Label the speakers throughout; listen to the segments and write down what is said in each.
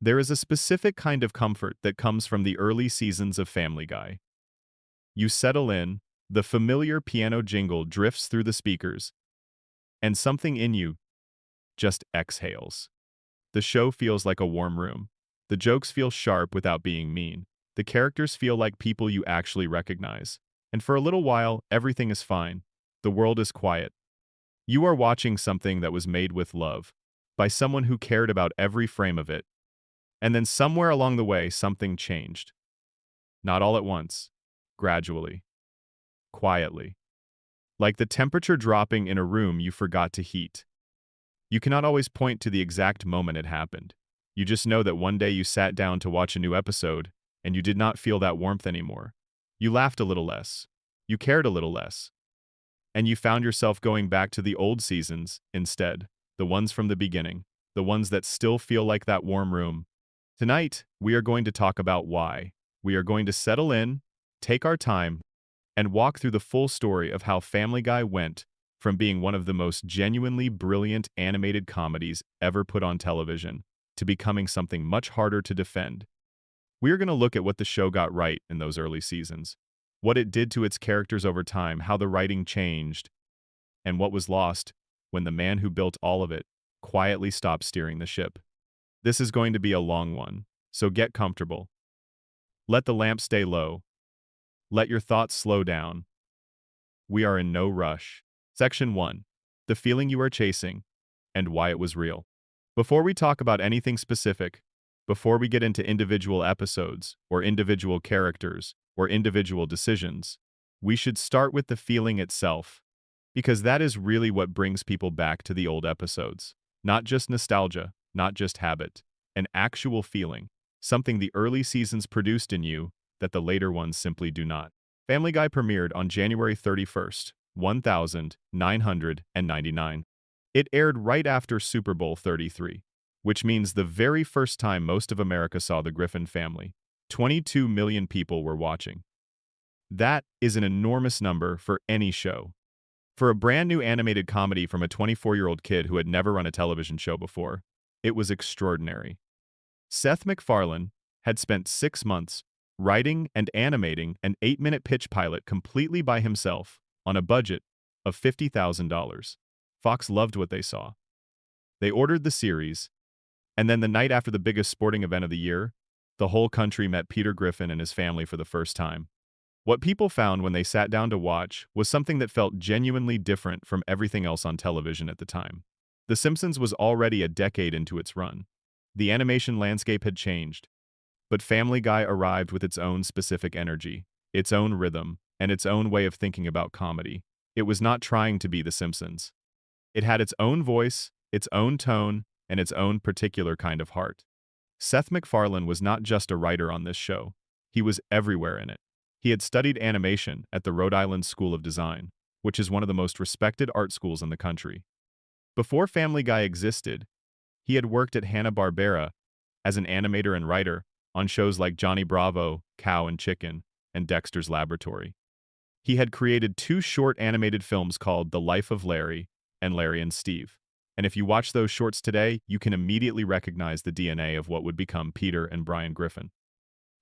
Speaker 1: There is a specific kind of comfort that comes from the early seasons of Family Guy. You settle in, the familiar piano jingle drifts through the speakers, and something in you just exhales. The show feels like a warm room. The jokes feel sharp without being mean. The characters feel like people you actually recognize. And for a little while, everything is fine. The world is quiet. You are watching something that was made with love, by someone who cared about every frame of it. And then somewhere along the way, something changed. Not all at once. Gradually. Quietly. Like the temperature dropping in a room you forgot to heat. You cannot always point to the exact moment it happened. You just know that one day you sat down to watch a new episode, and you did not feel that warmth anymore. You laughed a little less. You cared a little less. And you found yourself going back to the old seasons instead, the ones from the beginning, the ones that still feel like that warm room. Tonight, we are going to talk about why. We are going to settle in, take our time, and walk through the full story of how Family Guy went from being one of the most genuinely brilliant animated comedies ever put on television to becoming something much harder to defend. We are going to look at what the show got right in those early seasons, what it did to its characters over time, how the writing changed, and what was lost when the man who built all of it quietly stopped steering the ship. This is going to be a long one, so get comfortable. Let the lamp stay low. Let your thoughts slow down. We are in no rush. Section 1. The feeling you are chasing, and why it was real. Before we talk about anything specific, before we get into individual episodes, or individual characters, or individual decisions, we should start with the feeling itself, because that is really what brings people back to the old episodes. Not just nostalgia, not just habit, an actual feeling, something the early seasons produced in you that the later ones simply do not. Family Guy premiered on January 31st, 1999. It aired right after Super Bowl 33, which means the very first time most of America saw the Griffin family. 22 million people were watching. That is an enormous number for any show. For a brand new animated comedy from a 24-year-old kid who had never run a television show before, it was extraordinary. Seth MacFarlane had spent 6 months writing and animating an 8-minute pitch pilot completely by himself on a budget of $50,000. Fox loved what they saw. They ordered the series, and then the night after the biggest sporting event of the year, the whole country met Peter Griffin and his family for the first time. What people found when they sat down to watch was something that felt genuinely different from everything else on television at the time. The Simpsons was already a decade into its run. The animation landscape had changed, but Family Guy arrived with its own specific energy, its own rhythm, and its own way of thinking about comedy. It was not trying to be The Simpsons. It had its own voice, its own tone, and its own particular kind of heart. Seth MacFarlane was not just a writer on this show. He was everywhere in it. He had studied animation at the Rhode Island School of Design, which is one of the most respected art schools in the country. Before Family Guy existed, he had worked at Hanna-Barbera as an animator and writer on shows like Johnny Bravo, Cow and Chicken, and Dexter's Laboratory. He had created 2 short animated films called The Life of Larry and Larry and Steve. And if you watch those shorts today, you can immediately recognize the DNA of what would become Peter and Brian Griffin.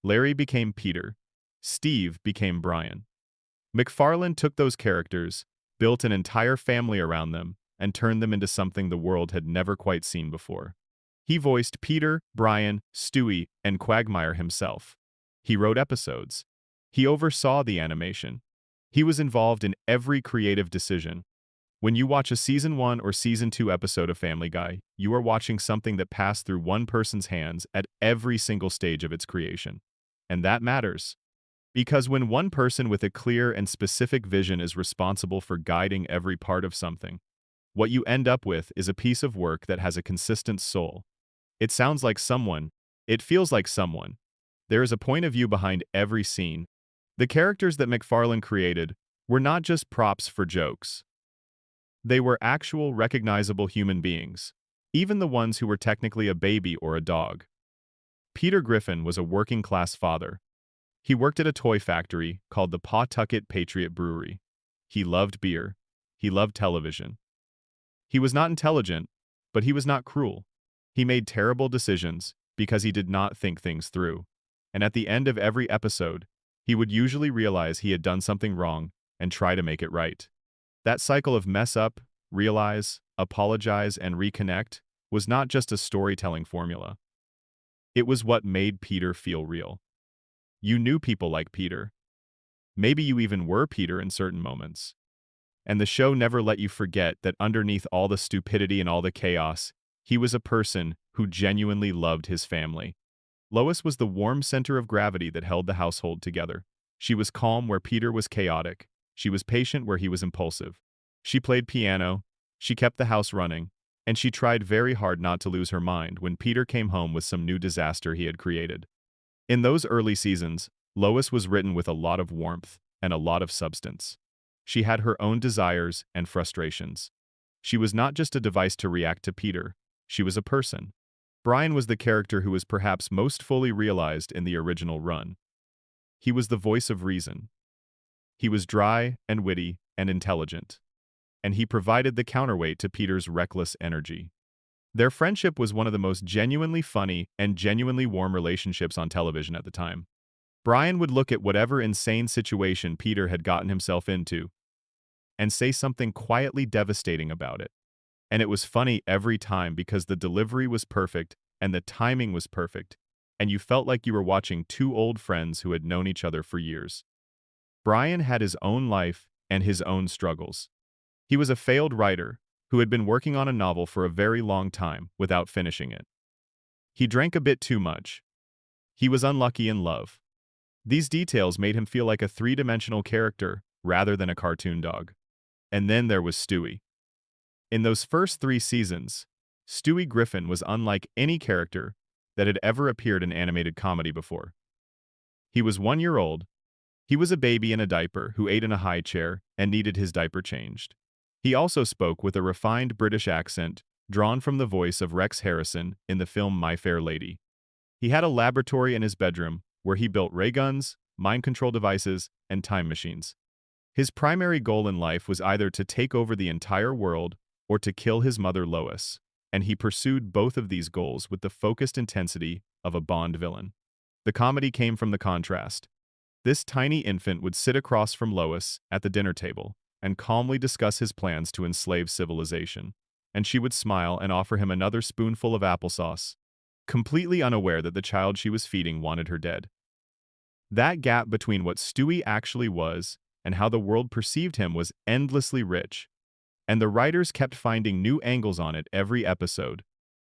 Speaker 1: Larry became Peter. Steve became Brian. MacFarlane took those characters, built an entire family around them, and turned them into something the world had never quite seen before. He voiced Peter, Brian, Stewie, and Quagmire himself. He wrote episodes. He oversaw the animation. He was involved in every creative decision. When you watch a Season 1 or Season 2 episode of Family Guy, you are watching something that passed through one person's hands at every single stage of its creation. And that matters. Because when one person with a clear and specific vision is responsible for guiding every part of something, what you end up with is a piece of work that has a consistent soul. It sounds like someone. It feels like someone. There is a point of view behind every scene. The characters that MacFarlane created were not just props for jokes. They were actual, recognizable human beings, even the ones who were technically a baby or a dog. Peter Griffin was a working-class father. He worked at a toy factory called the Pawtucket Patriot Brewery. He loved beer. He loved television. He was not intelligent, but he was not cruel. He made terrible decisions, because he did not think things through. And at the end of every episode, he would usually realize he had done something wrong and try to make it right. That cycle of mess up, realize, apologize, and reconnect was not just a storytelling formula. It was what made Peter feel real. You knew people like Peter. Maybe you even were Peter in certain moments. And the show never let you forget that underneath all the stupidity and all the chaos, he was a person who genuinely loved his family. Lois was the warm center of gravity that held the household together. She was calm where Peter was chaotic. She was patient where he was impulsive. She played piano, she kept the house running, and she tried very hard not to lose her mind when Peter came home with some new disaster he had created. In those early seasons, Lois was written with a lot of warmth and a lot of substance. She had her own desires and frustrations. She was not just a device to react to Peter, she was a person. Brian was the character who was perhaps most fully realized in the original run. He was the voice of reason. He was dry and witty and intelligent, and he provided the counterweight to Peter's reckless energy. Their friendship was one of the most genuinely funny and genuinely warm relationships on television at the time. Brian would look at whatever insane situation Peter had gotten himself into and say something quietly devastating about it. And it was funny every time because the delivery was perfect and the timing was perfect, and you felt like you were watching two old friends who had known each other for years. Brian had his own life and his own struggles. He was a failed writer who had been working on a novel for a very long time without finishing it. He drank a bit too much. He was unlucky in love. These details made him feel like a three-dimensional character rather than a cartoon dog. And then there was Stewie. In those first 3 seasons, Stewie Griffin was unlike any character that had ever appeared in animated comedy before. He was 1 year old. He was a baby in a diaper who ate in a high chair and needed his diaper changed. He also spoke with a refined British accent drawn from the voice of Rex Harrison in the film My Fair Lady. He had a laboratory in his bedroom where he built ray guns, mind control devices, and time machines. His primary goal in life was either to take over the entire world or to kill his mother Lois, and he pursued both of these goals with the focused intensity of a Bond villain. The comedy came from the contrast. This tiny infant would sit across from Lois at the dinner table and calmly discuss his plans to enslave civilization, and she would smile and offer him another spoonful of applesauce, completely unaware that the child she was feeding wanted her dead. That gap between what Stewie actually was and how the world perceived him was endlessly rich, and the writers kept finding new angles on it every episode.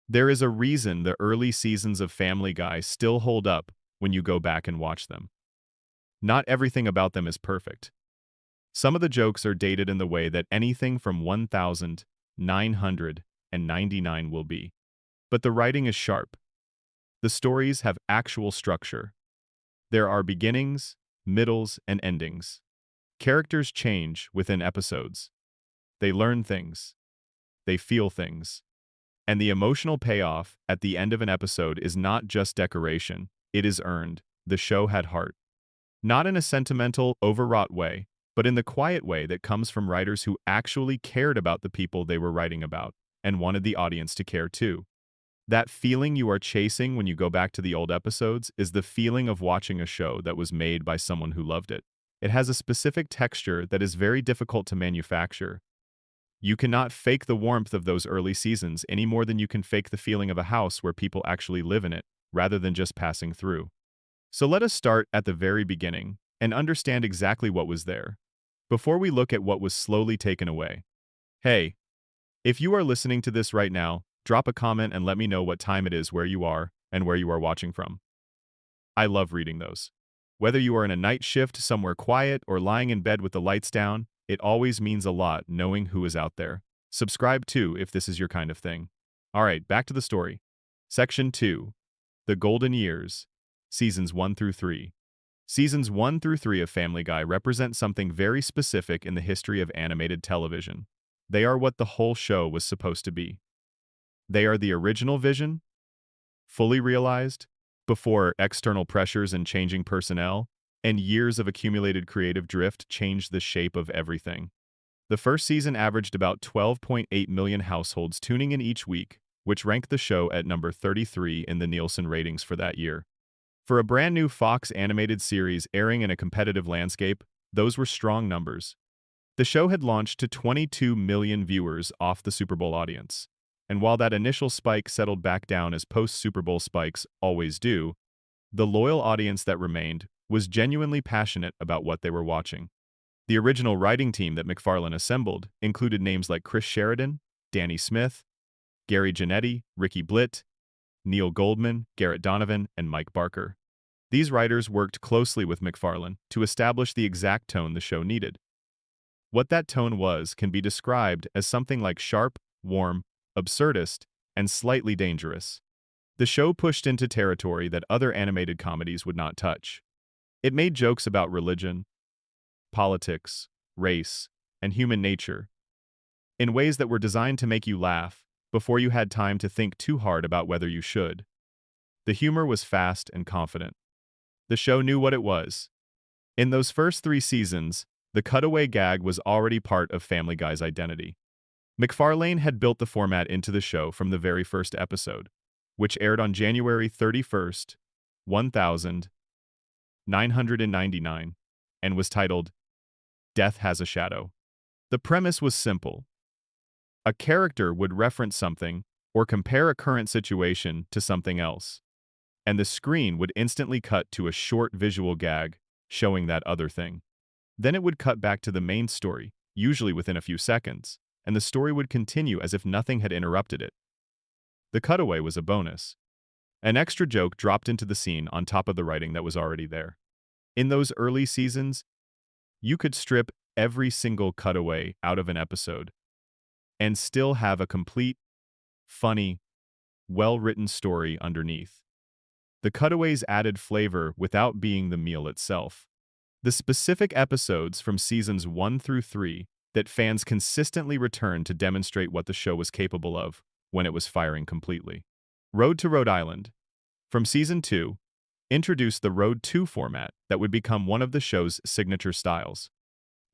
Speaker 1: There is a reason the early seasons of Family Guy still hold up when you go back and watch them. Not everything about them is perfect. Some of the jokes are dated in the way that anything from 1999 will be. But the writing is sharp. The stories have actual structure. There are beginnings, middles, and endings. Characters change within episodes. They learn things. They feel things. And the emotional payoff at the end of an episode is not just decoration, it is earned. The show had heart. Not in a sentimental, overwrought way, but in the quiet way that comes from writers who actually cared about the people they were writing about and wanted the audience to care too. That feeling you are chasing when you go back to the old episodes is the feeling of watching a show that was made by someone who loved it. It has a specific texture that is very difficult to manufacture. You cannot fake the warmth of those early seasons any more than you can fake the feeling of a house where people actually live in it, rather than just passing through. So let us start at the very beginning and understand exactly what was there, before we look at what was slowly taken away. Hey, if you are listening to this right now, drop a comment and let me know what time it is where you are and where you are watching from. I love reading those. Whether you are in a night shift somewhere quiet or lying in bed with the lights down, it always means a lot knowing who is out there. Subscribe too if this is your kind of thing. Alright, back to the story. Section 2. The Golden Years. Seasons 1 through 3. Seasons 1 through 3 of Family Guy represent something very specific in the history of animated television. They are what the whole show was supposed to be. They are the original vision, fully realized, before external pressures and changing personnel, and years of accumulated creative drift changed the shape of everything. The first season averaged about 12.8 million households tuning in each week, which ranked the show at number 33 in the Nielsen ratings for that year. For a brand new Fox animated series airing in a competitive landscape, those were strong numbers. The show had launched to 22 million viewers off the Super Bowl audience. And while that initial spike settled back down as post-Super Bowl spikes always do, the loyal audience that remained was genuinely passionate about what they were watching. The original writing team that MacFarlane assembled included names like Chris Sheridan, Danny Smith, Gary Janetti, Ricky Blitt, Neil Goldman, Garrett Donovan, and Mike Barker. These writers worked closely with MacFarlane to establish the exact tone the show needed. What that tone was can be described as something like sharp, warm, absurdist, and slightly dangerous. The show pushed into territory that other animated comedies would not touch. It made jokes about religion, politics, race, and human nature in ways that were designed to make you laugh before you had time to think too hard about whether you should. The humor was fast and confident. The show knew what it was. In those first 3 seasons, the cutaway gag was already part of Family Guy's identity. MacFarlane had built the format into the show from the very first episode, which aired on January 31st, 1999, and was titled Death Has a Shadow. The premise was simple. A character would reference something or compare a current situation to something else, and the screen would instantly cut to a short visual gag showing that other thing. Then it would cut back to the main story, usually within a few seconds, and the story would continue as if nothing had interrupted it. The cutaway was a bonus. An extra joke dropped into the scene on top of the writing that was already there. In those early seasons, you could strip every single cutaway out of an episode and still have a complete, funny, well-written story underneath. The cutaways added flavor without being the meal itself. The specific episodes from seasons 1 through 3 that fans consistently returned to demonstrate what the show was capable of when it was firing completely. Road to Rhode Island, from season 2, introduced the Road to format that would become one of the show's signature styles.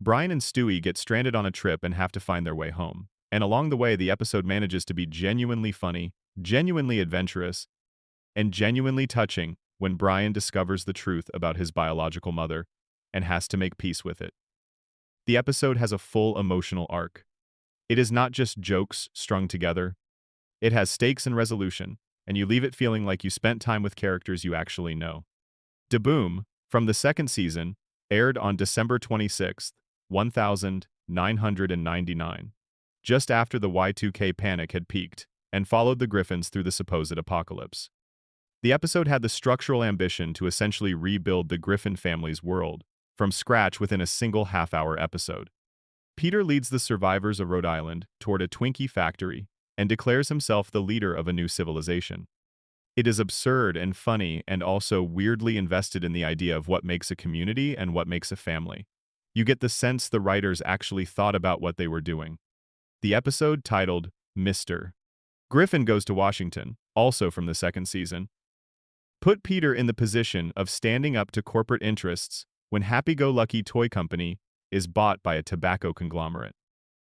Speaker 1: Brian and Stewie get stranded on a trip and have to find their way home, and along the way the episode manages to be genuinely funny, genuinely adventurous, and genuinely touching when Brian discovers the truth about his biological mother and has to make peace with it. The episode has a full emotional arc. It is not just jokes strung together. It has stakes and resolution, and you leave it feeling like you spent time with characters you actually know. Da Boom, from the second season, aired on December 26, 1999, just after the Y2K panic had peaked, and followed the Griffins through the supposed apocalypse. The episode had the structural ambition to essentially rebuild the Griffin family's world from scratch within a single half-hour episode. Peter leads the survivors of Rhode Island toward a Twinkie factory and declares himself the leader of a new civilization. It is absurd and funny and also weirdly invested in the idea of what makes a community and what makes a family. You get the sense the writers actually thought about what they were doing. The episode, titled Mr. Griffin Goes to Washington, also from the second season, put Peter in the position of standing up to corporate interests when Happy-Go-Lucky Toy Company is bought by a tobacco conglomerate.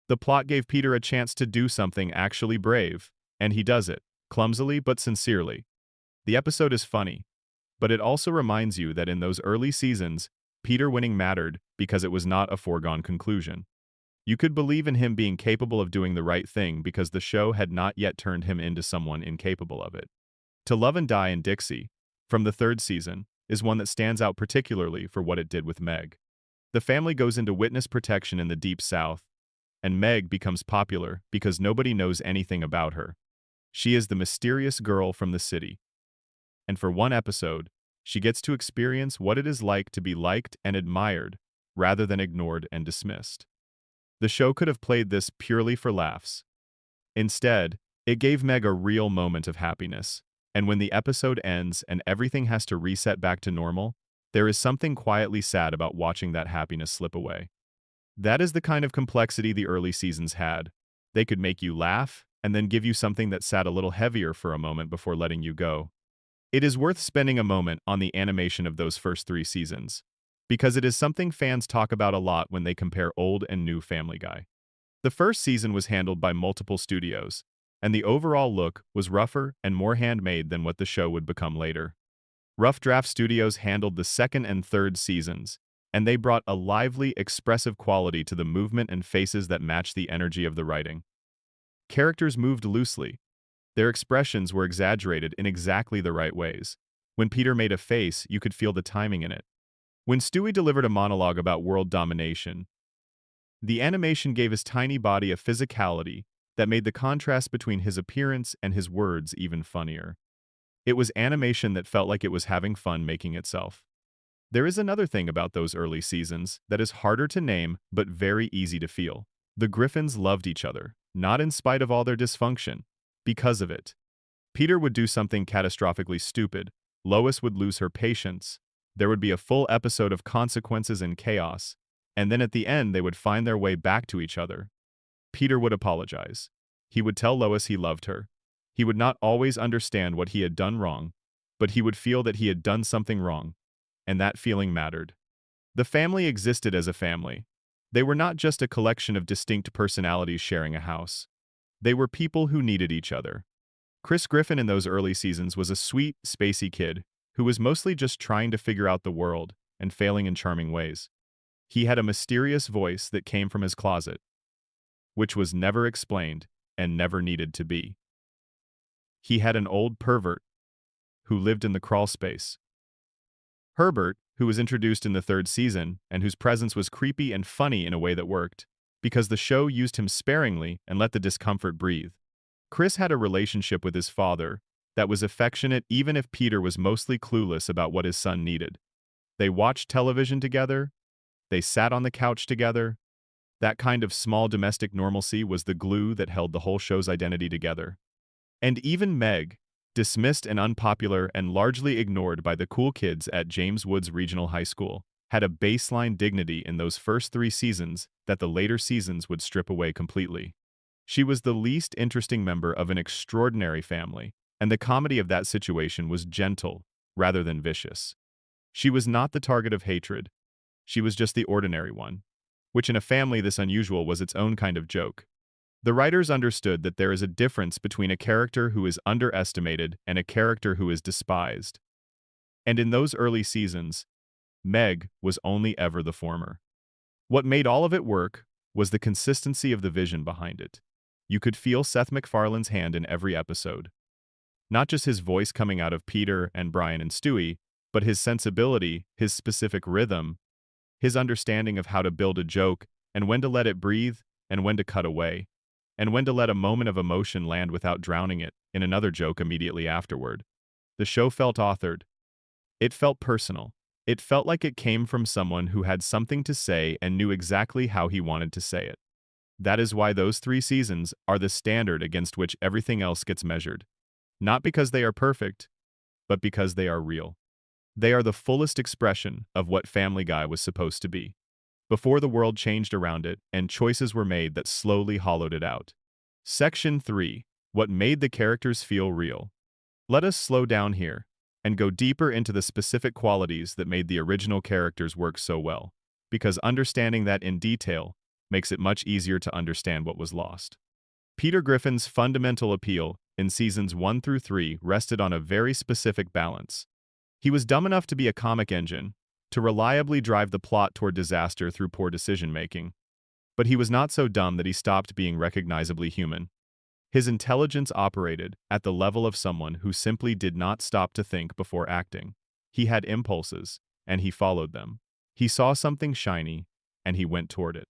Speaker 1: The plot gave Peter a chance to do something actually brave, and he does it, clumsily but sincerely. The episode is funny, but it also reminds you that in those early seasons, Peter winning mattered because it was not a foregone conclusion. You could believe in him being capable of doing the right thing because the show had not yet turned him into someone incapable of it. To Love and Die in Dixie, from the third season, is one that stands out particularly for what it did with Meg. The family goes into witness protection in the Deep South, and Meg becomes popular because nobody knows anything about her. She is the mysterious girl from the city. And for one episode, she gets to experience what it is like to be liked and admired, rather than ignored and dismissed. The show could have played this purely for laughs. Instead, it gave Meg a real moment of happiness. And when the episode ends and everything has to reset back to normal, there is something quietly sad about watching that happiness slip away. That is the kind of complexity the early seasons had. They could make you laugh and then give you something that sat a little heavier for a moment before letting you go. It is worth spending a moment on the animation of those first 3 seasons, because it is something fans talk about a lot when they compare old and new Family Guy. The first season was handled by multiple studios, and the overall look was rougher and more handmade than what the show would become later. Rough Draft Studios handled the second and third seasons, and they brought a lively, expressive quality to the movement and faces that matched the energy of the writing. Characters moved loosely. Their expressions were exaggerated in exactly the right ways. When Peter made a face, you could feel the timing in it. When Stewie delivered a monologue about world domination, the animation gave his tiny body a physicality that made the contrast between his appearance and his words even funnier. It was animation that felt like it was having fun making itself. There is another thing about those early seasons that is harder to name but very easy to feel. The Griffins loved each other, not in spite of all their dysfunction, because of it. Peter would do something catastrophically stupid, Lois would lose her patience, there would be a full episode of consequences and chaos, and then at the end they would find their way back to each other. Peter would apologize. He would tell Lois he loved her. He would not always understand what he had done wrong, but he would feel that he had done something wrong, and that feeling mattered. The family existed as a family. They were not just a collection of distinct personalities sharing a house. They were people who needed each other. Chris Griffin in those early seasons was a sweet, spacey kid who was mostly just trying to figure out the world and failing in charming ways. He had a mysterious voice that came from his closet, which was never explained and never needed to be. He had an old pervert who lived in the crawl space. Herbert, who was introduced in the third season and whose presence was creepy and funny in a way that worked, because the show used him sparingly and let the discomfort breathe. Chris had a relationship with his father that was affectionate even if Peter was mostly clueless about what his son needed. They watched television together. They sat on the couch together. That kind of small domestic normalcy was the glue that held the whole show's identity together. And even Meg, dismissed and unpopular and largely ignored by the cool kids at James Woods Regional High School, had a baseline dignity in those first 3 seasons that the later seasons would strip away completely. She was the least interesting member of an extraordinary family, and the comedy of that situation was gentle rather than vicious. She was not the target of hatred. She was just the ordinary one, which in a family this unusual was its own kind of joke. The writers understood that there is a difference between a character who is underestimated and a character who is despised. And in those early seasons, Meg was only ever the former. What made all of it work was the consistency of the vision behind it. You could feel Seth MacFarlane's hand in every episode. Not just his voice coming out of Peter and Brian and Stewie, but his sensibility, his specific rhythm, his understanding of how to build a joke and when to let it breathe and when to cut away, and when to let a moment of emotion land without drowning it in another joke immediately afterward. The show felt authored. It felt personal. It felt like it came from someone who had something to say and knew exactly how he wanted to say it. That is why those 3 seasons are the standard against which everything else gets measured. Not because they are perfect, but because they are real. They are the fullest expression of what Family Guy was supposed to be, before the world changed around it and choices were made that slowly hollowed it out. Section 3. What made the characters feel real. Let us slow down here and go deeper into the specific qualities that made the original characters work so well, because understanding that in detail makes it much easier to understand what was lost. Peter Griffin's fundamental appeal in seasons 1 through 3 rested on a very specific balance. He was dumb enough to be a comic engine, to reliably drive the plot toward disaster through poor decision-making. But he was not so dumb that he stopped being recognizably human. His intelligence operated at the level of someone who simply did not stop to think before acting. He had impulses, and he followed them. He saw something shiny, and he went toward it.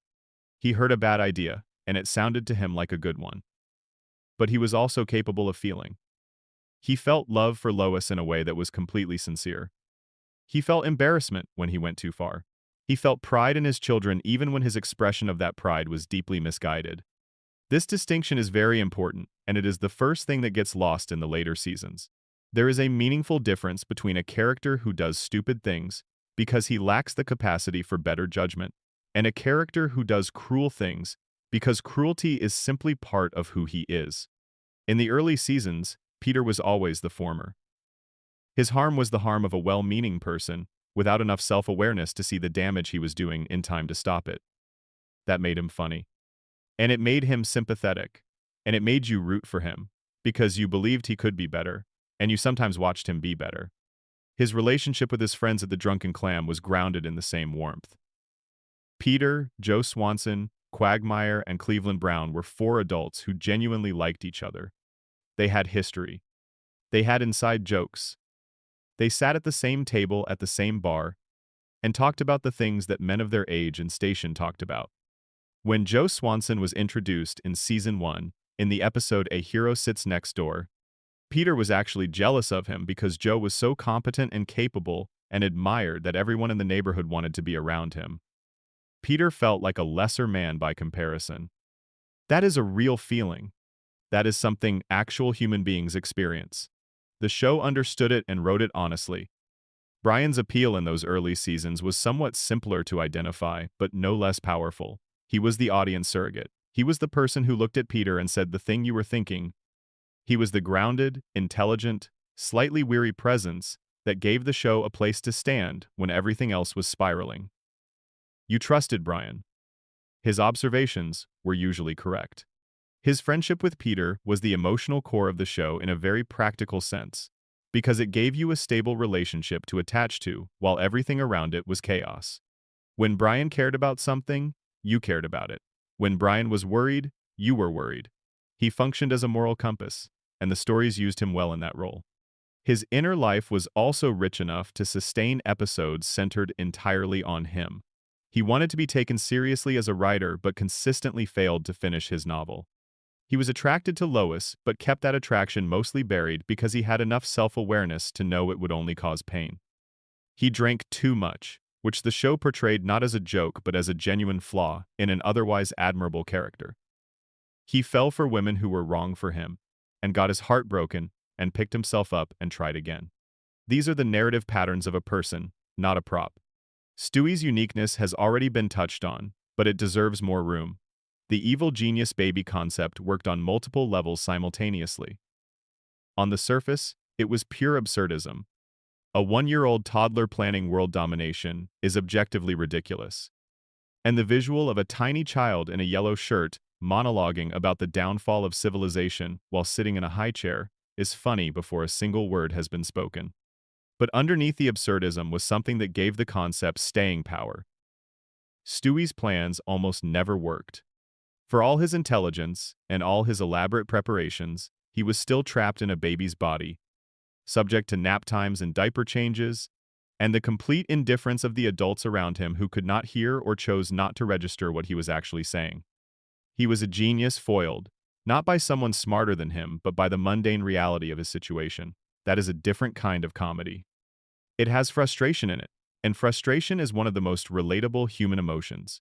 Speaker 1: He heard a bad idea, and it sounded to him like a good one. But he was also capable of feeling. He felt love for Lois in a way that was completely sincere. He felt embarrassment when he went too far. He felt pride in his children even when his expression of that pride was deeply misguided. This distinction is very important, and it is the first thing that gets lost in the later seasons. There is a meaningful difference between a character who does stupid things because he lacks the capacity for better judgment, and a character who does cruel things because cruelty is simply part of who he is. In the early seasons, Peter was always the former. His harm was the harm of a well-meaning person without enough self-awareness to see the damage he was doing in time to stop it. That made him funny. And it made him sympathetic. and it made you root for him, because you believed he could be better, and you sometimes watched him be better. His relationship with his friends at the Drunken Clam was grounded in the same warmth. Peter, Joe Swanson, Quagmire, and Cleveland Brown were four adults who genuinely liked each other. They had history. They had inside jokes. They sat at the same table at the same bar and talked about the things that men of their age and station talked about. When Joe Swanson was introduced in Season 1, in the episode A Hero Sits Next Door, Peter was actually jealous of him because Joe was so competent and capable and admired that everyone in the neighborhood wanted to be around him. Peter felt like a lesser man by comparison. That is a real feeling. That is something actual human beings experience. The show understood it and wrote it honestly. Brian's appeal in those early seasons was somewhat simpler to identify, but no less powerful. He was the audience surrogate. He was the person who looked at Peter and said the thing you were thinking. He was the grounded, intelligent, slightly weary presence that gave the show a place to stand when everything else was spiraling. You trusted Brian. His observations were usually correct. His friendship with Peter was the emotional core of the show in a very practical sense, because it gave you a stable relationship to attach to while everything around it was chaos. When Brian cared about something, you cared about it. When Brian was worried, you were worried. He functioned as a moral compass, and the stories used him well in that role. His inner life was also rich enough to sustain episodes centered entirely on him. He wanted to be taken seriously as a writer but consistently failed to finish his novel. He was attracted to Lois but kept that attraction mostly buried because he had enough self-awareness to know it would only cause pain. He drank too much, which the show portrayed not as a joke but as a genuine flaw in an otherwise admirable character. He fell for women who were wrong for him, and got his heart broken, and picked himself up and tried again. These are the narrative patterns of a person, not a prop. Stewie's uniqueness has already been touched on, but it deserves more room. The evil genius baby concept worked on multiple levels simultaneously. On the surface, it was pure absurdism. A 1-year-old toddler planning world domination is objectively ridiculous. And the visual of a tiny child in a yellow shirt monologuing about the downfall of civilization while sitting in a high chair is funny before a single word has been spoken. But underneath the absurdism was something that gave the concept staying power. Stewie's plans almost never worked. For all his intelligence and all his elaborate preparations, he was still trapped in a baby's body, subject to nap times and diaper changes, and the complete indifference of the adults around him who could not hear or chose not to register what he was actually saying. He was a genius foiled, not by someone smarter than him, but by the mundane reality of his situation. That is a different kind of comedy. It has frustration in it, and frustration is one of the most relatable human emotions.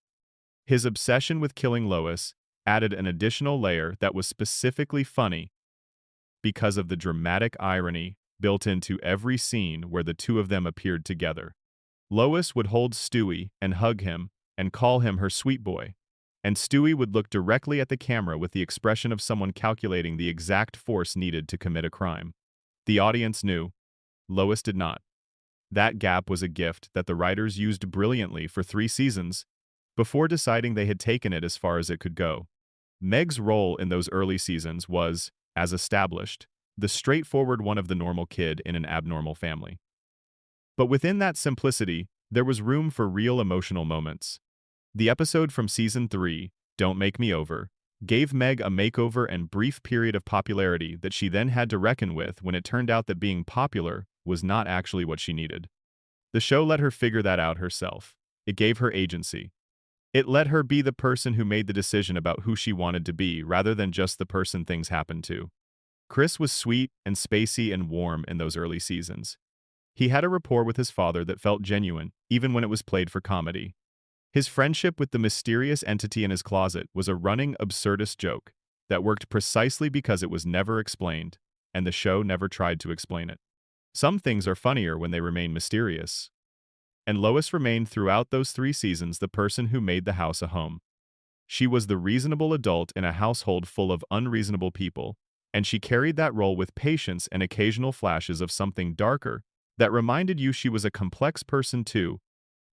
Speaker 1: His obsession with killing Lois added an additional layer that was specifically funny because of the dramatic irony built into every scene where the two of them appeared together. Lois would hold Stewie and hug him and call him her sweet boy, and Stewie would look directly at the camera with the expression of someone calculating the exact force needed to commit a crime. The audience knew. Lois did not. That gap was a gift that the writers used brilliantly for 3 seasons before deciding they had taken it as far as it could go. Meg's role in those early seasons was, as established, the straightforward one of the normal kid in an abnormal family. But within that simplicity, there was room for real emotional moments. The episode from Season 3, Don't Make Me Over, gave Meg a makeover and brief period of popularity that she then had to reckon with when it turned out that being popular was not actually what she needed. The show let her figure that out herself. It gave her agency. It let her be the person who made the decision about who she wanted to be rather than just the person things happened to. Chris was sweet and spacey and warm in those early seasons. He had a rapport with his father that felt genuine, even when it was played for comedy. His friendship with the mysterious entity in his closet was a running absurdist joke that worked precisely because it was never explained, and the show never tried to explain it. Some things are funnier when they remain mysterious. And Lois remained throughout those 3 seasons the person who made the house a home. She was the reasonable adult in a household full of unreasonable people, and she carried that role with patience and occasional flashes of something darker that reminded you she was a complex person too,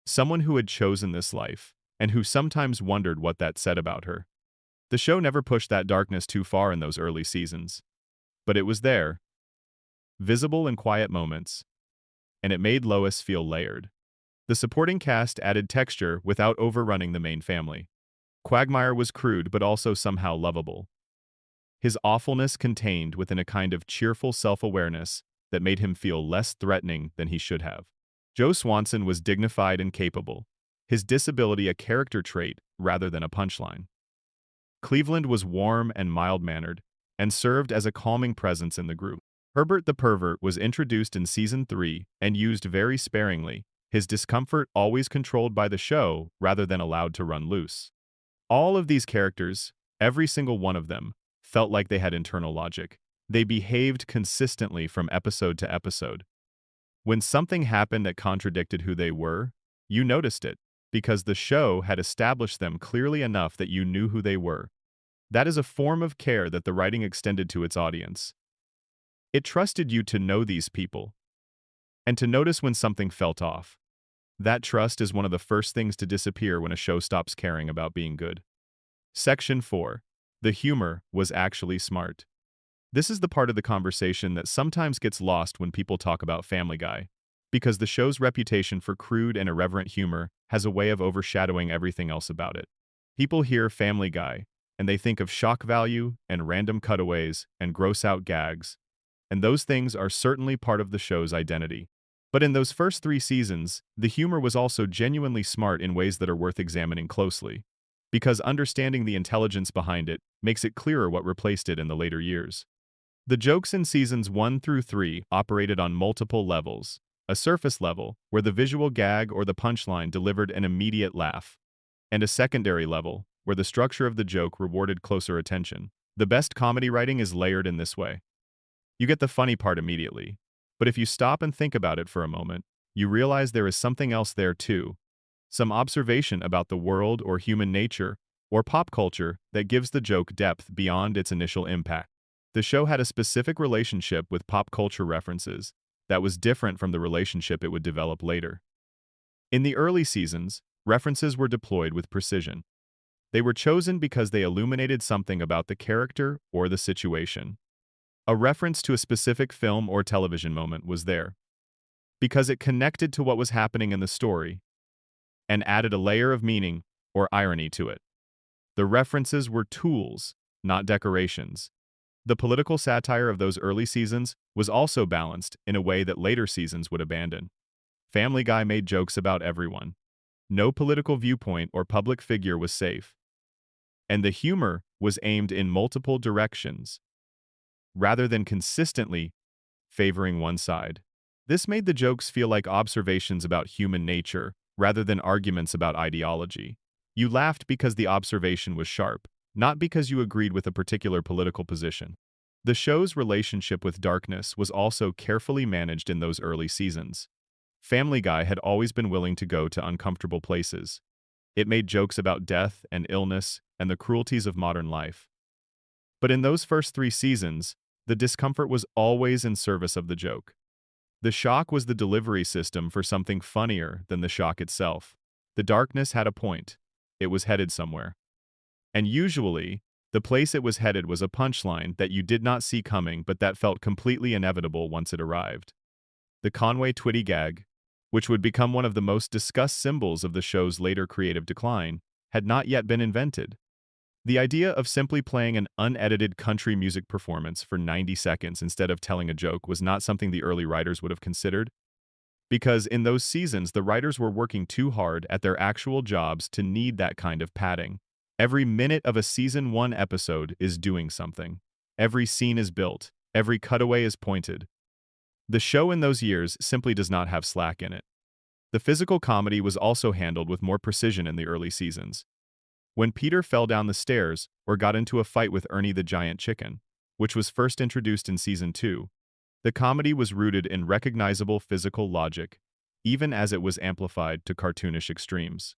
Speaker 1: someone who had chosen this life, and who sometimes wondered what that said about her. The show never pushed that darkness too far in those early seasons. But it was there, visible in quiet moments, and it made Lois feel layered. The supporting cast added texture without overrunning the main family. Quagmire was crude but also somehow lovable. His awfulness contained within a kind of cheerful self-awareness that made him feel less threatening than he should have. Joe Swanson was dignified and capable, his disability a character trait rather than a punchline. Cleveland was warm and mild-mannered, and served as a calming presence in the group. Herbert the Pervert was introduced in Season 3 and used very sparingly, his discomfort always controlled by the show rather than allowed to run loose. All of these characters, every single one of them, felt like they had internal logic. They behaved consistently from episode to episode. When something happened that contradicted who they were, you noticed it, because the show had established them clearly enough that you knew who they were. That is a form of care that the writing extended to its audience. It trusted you to know these people, and to notice when something felt off. That trust is one of the first things to disappear when a show stops caring about being good. Section 4. The humor was actually smart. This is the part of the conversation that sometimes gets lost when people talk about Family Guy, because the show's reputation for crude and irreverent humor has a way of overshadowing everything else about it. People hear Family Guy, and they think of shock value and random cutaways and gross-out gags, and those things are certainly part of the show's identity. But in those first 3 seasons, the humor was also genuinely smart in ways that are worth examining closely, because understanding the intelligence behind it makes it clearer what replaced it in the later years. The jokes in seasons 1 through 3 operated on multiple levels. A surface level, where the visual gag or the punchline delivered an immediate laugh, and a secondary level, where the structure of the joke rewarded closer attention. The best comedy writing is layered in this way. You get the funny part immediately, but if you stop and think about it for a moment, you realize there is something else there too, some observation about the world or human nature or pop culture that gives the joke depth beyond its initial impact. The show had a specific relationship with pop culture references that was different from the relationship it would develop later. In the early seasons, references were deployed with precision. They were chosen because they illuminated something about the character or the situation. A reference to a specific film or television moment was there, because it connected to what was happening in the story and added a layer of meaning or irony to it. The references were tools, not decorations. The political satire of those early seasons was also balanced in a way that later seasons would abandon. Family Guy made jokes about everyone. No political viewpoint or public figure was safe. And the humor was aimed in multiple directions, rather than consistently favoring one side. This made the jokes feel like observations about human nature, rather than arguments about ideology. You laughed because the observation was sharp, not because you agreed with a particular political position. The show's relationship with darkness was also carefully managed in those early seasons. Family Guy had always been willing to go to uncomfortable places. It made jokes about death and illness and the cruelties of modern life. But in those first 3 seasons, the discomfort was always in service of the joke. The shock was the delivery system for something funnier than the shock itself. The darkness had a point. It was headed somewhere. And usually, the place it was headed was a punchline that you did not see coming but that felt completely inevitable once it arrived. The Conway Twitty gag, which would become one of the most discussed symbols of the show's later creative decline, had not yet been invented. The idea of simply playing an unedited country music performance for 90 seconds instead of telling a joke was not something the early writers would have considered, because in those seasons the writers were working too hard at their actual jobs to need that kind of padding. Every minute of a season 1 episode is doing something. Every scene is built. Every cutaway is pointed. The show in those years simply does not have slack in it. The physical comedy was also handled with more precision in the early seasons. When Peter fell down the stairs or got into a fight with Ernie the giant chicken, which was first introduced in season 2, the comedy was rooted in recognizable physical logic, even as it was amplified to cartoonish extremes.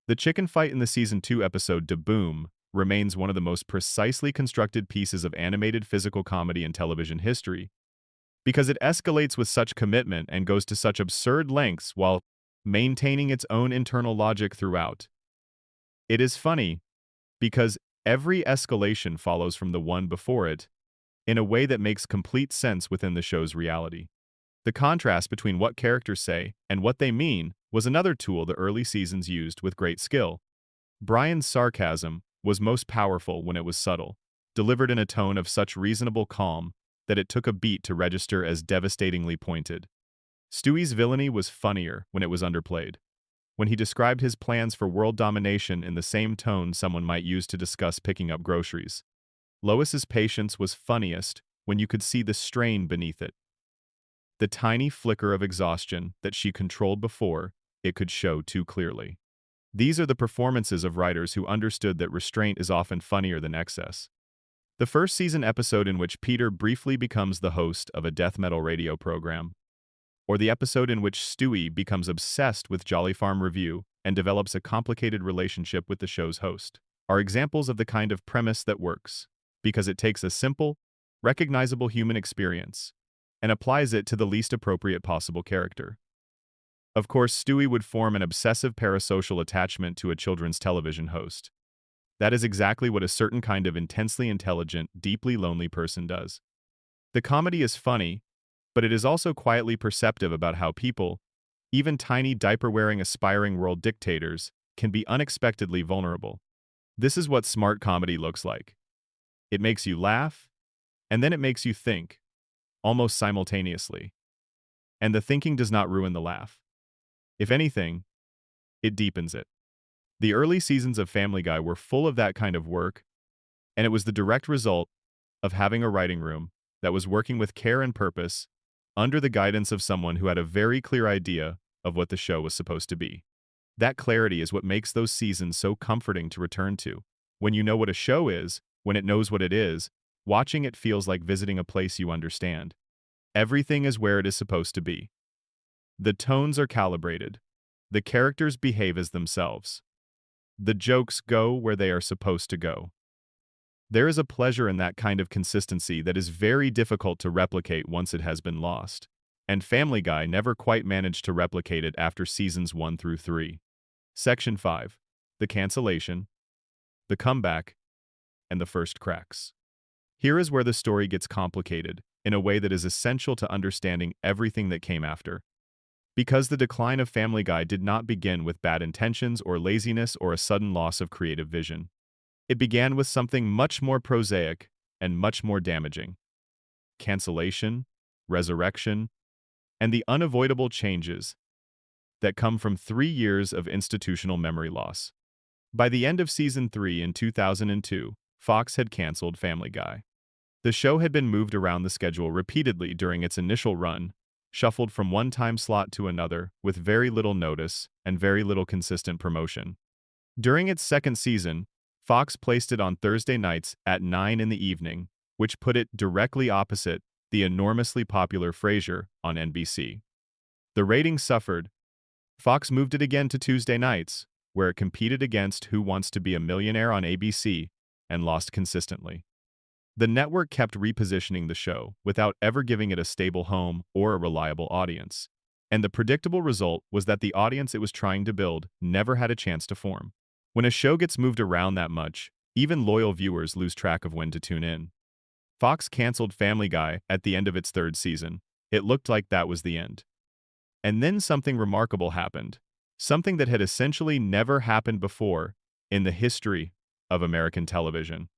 Speaker 1: The chicken fight in the season 2 episode Da Boom remains one of the most precisely constructed pieces of animated physical comedy in television history, because it escalates with such commitment and goes to such absurd lengths while maintaining its own internal logic throughout. It is funny because Every escalation follows from the one before it, in a way that makes complete sense within the show's reality. The contrast between what characters say and what they mean was another tool the early seasons used with great skill. Brian's sarcasm was most powerful when it was subtle, delivered in a tone of such reasonable calm that it took a beat to register as devastatingly pointed. Stewie's villainy was funnier when it was underplayed. When he described his plans for world domination in the same tone someone might use to discuss picking up groceries. Lois's patience was funniest when you could see the strain beneath it. The tiny flicker of exhaustion that she controlled before it could show too clearly. These are the performances of writers who understood that restraint is often funnier than excess. The first season episode in which Peter briefly becomes the host of a death metal radio program, or the episode in which Stewie becomes obsessed with Jolly Farm Review and develops a complicated relationship with the show's host, are examples of the kind of premise that works, because it takes a simple, recognizable human experience and applies it to the least appropriate possible character. Of course, Stewie would form an obsessive parasocial attachment to a children's television host. That is exactly what a certain kind of intensely intelligent, deeply lonely person does. The comedy is funny, but it is also quietly perceptive about how people, even tiny diaper-wearing aspiring world dictators, can be unexpectedly vulnerable. This is what smart comedy looks like. It makes you laugh, and then it makes you think, almost simultaneously. And the thinking does not ruin the laugh. If anything, it deepens it. The early seasons of Family Guy were full of that kind of work, and it was the direct result of having a writing room that was working with care and purpose under the guidance of someone who had a very clear idea of what the show was supposed to be. That clarity is what makes those seasons so comforting to return to. When you know what a show is, when it knows what it is, watching it feels like visiting a place you understand. Everything is where it is supposed to be. The tones are calibrated. The characters behave as themselves. The jokes go where they are supposed to go. There is a pleasure in that kind of consistency that is very difficult to replicate once it has been lost. And Family Guy never quite managed to replicate it after seasons 1 through 3. Section 5. The Cancellation, the Comeback, and the First Cracks. Here is where the story gets complicated, in a way that is essential to understanding everything that came after. Because the decline of Family Guy did not begin with bad intentions or laziness or a sudden loss of creative vision. It began with something much more prosaic and much more damaging. Cancellation, resurrection, and the unavoidable changes that come from 3 years of institutional memory loss. By the end of Season 3 in 2002, Fox had canceled Family Guy. The show had been moved around the schedule repeatedly during its initial run, shuffled from one time slot to another with very little notice and very little consistent promotion. During its second season, Fox placed it on Thursday nights at 9 in the evening, which put it directly opposite the enormously popular Frasier on NBC. The ratings suffered. Fox moved it again to Tuesday nights, where it competed against Who Wants to Be a Millionaire on ABC, and lost consistently. The network kept repositioning the show without ever giving it a stable home or a reliable audience. And the predictable result was that the audience it was trying to build never had a chance to form. When a show gets moved around that much, even loyal viewers lose track of when to tune in. Fox canceled Family Guy at the end of its third season. It looked like that was the end. And then something remarkable happened. Something that had essentially never happened before in the history of American television.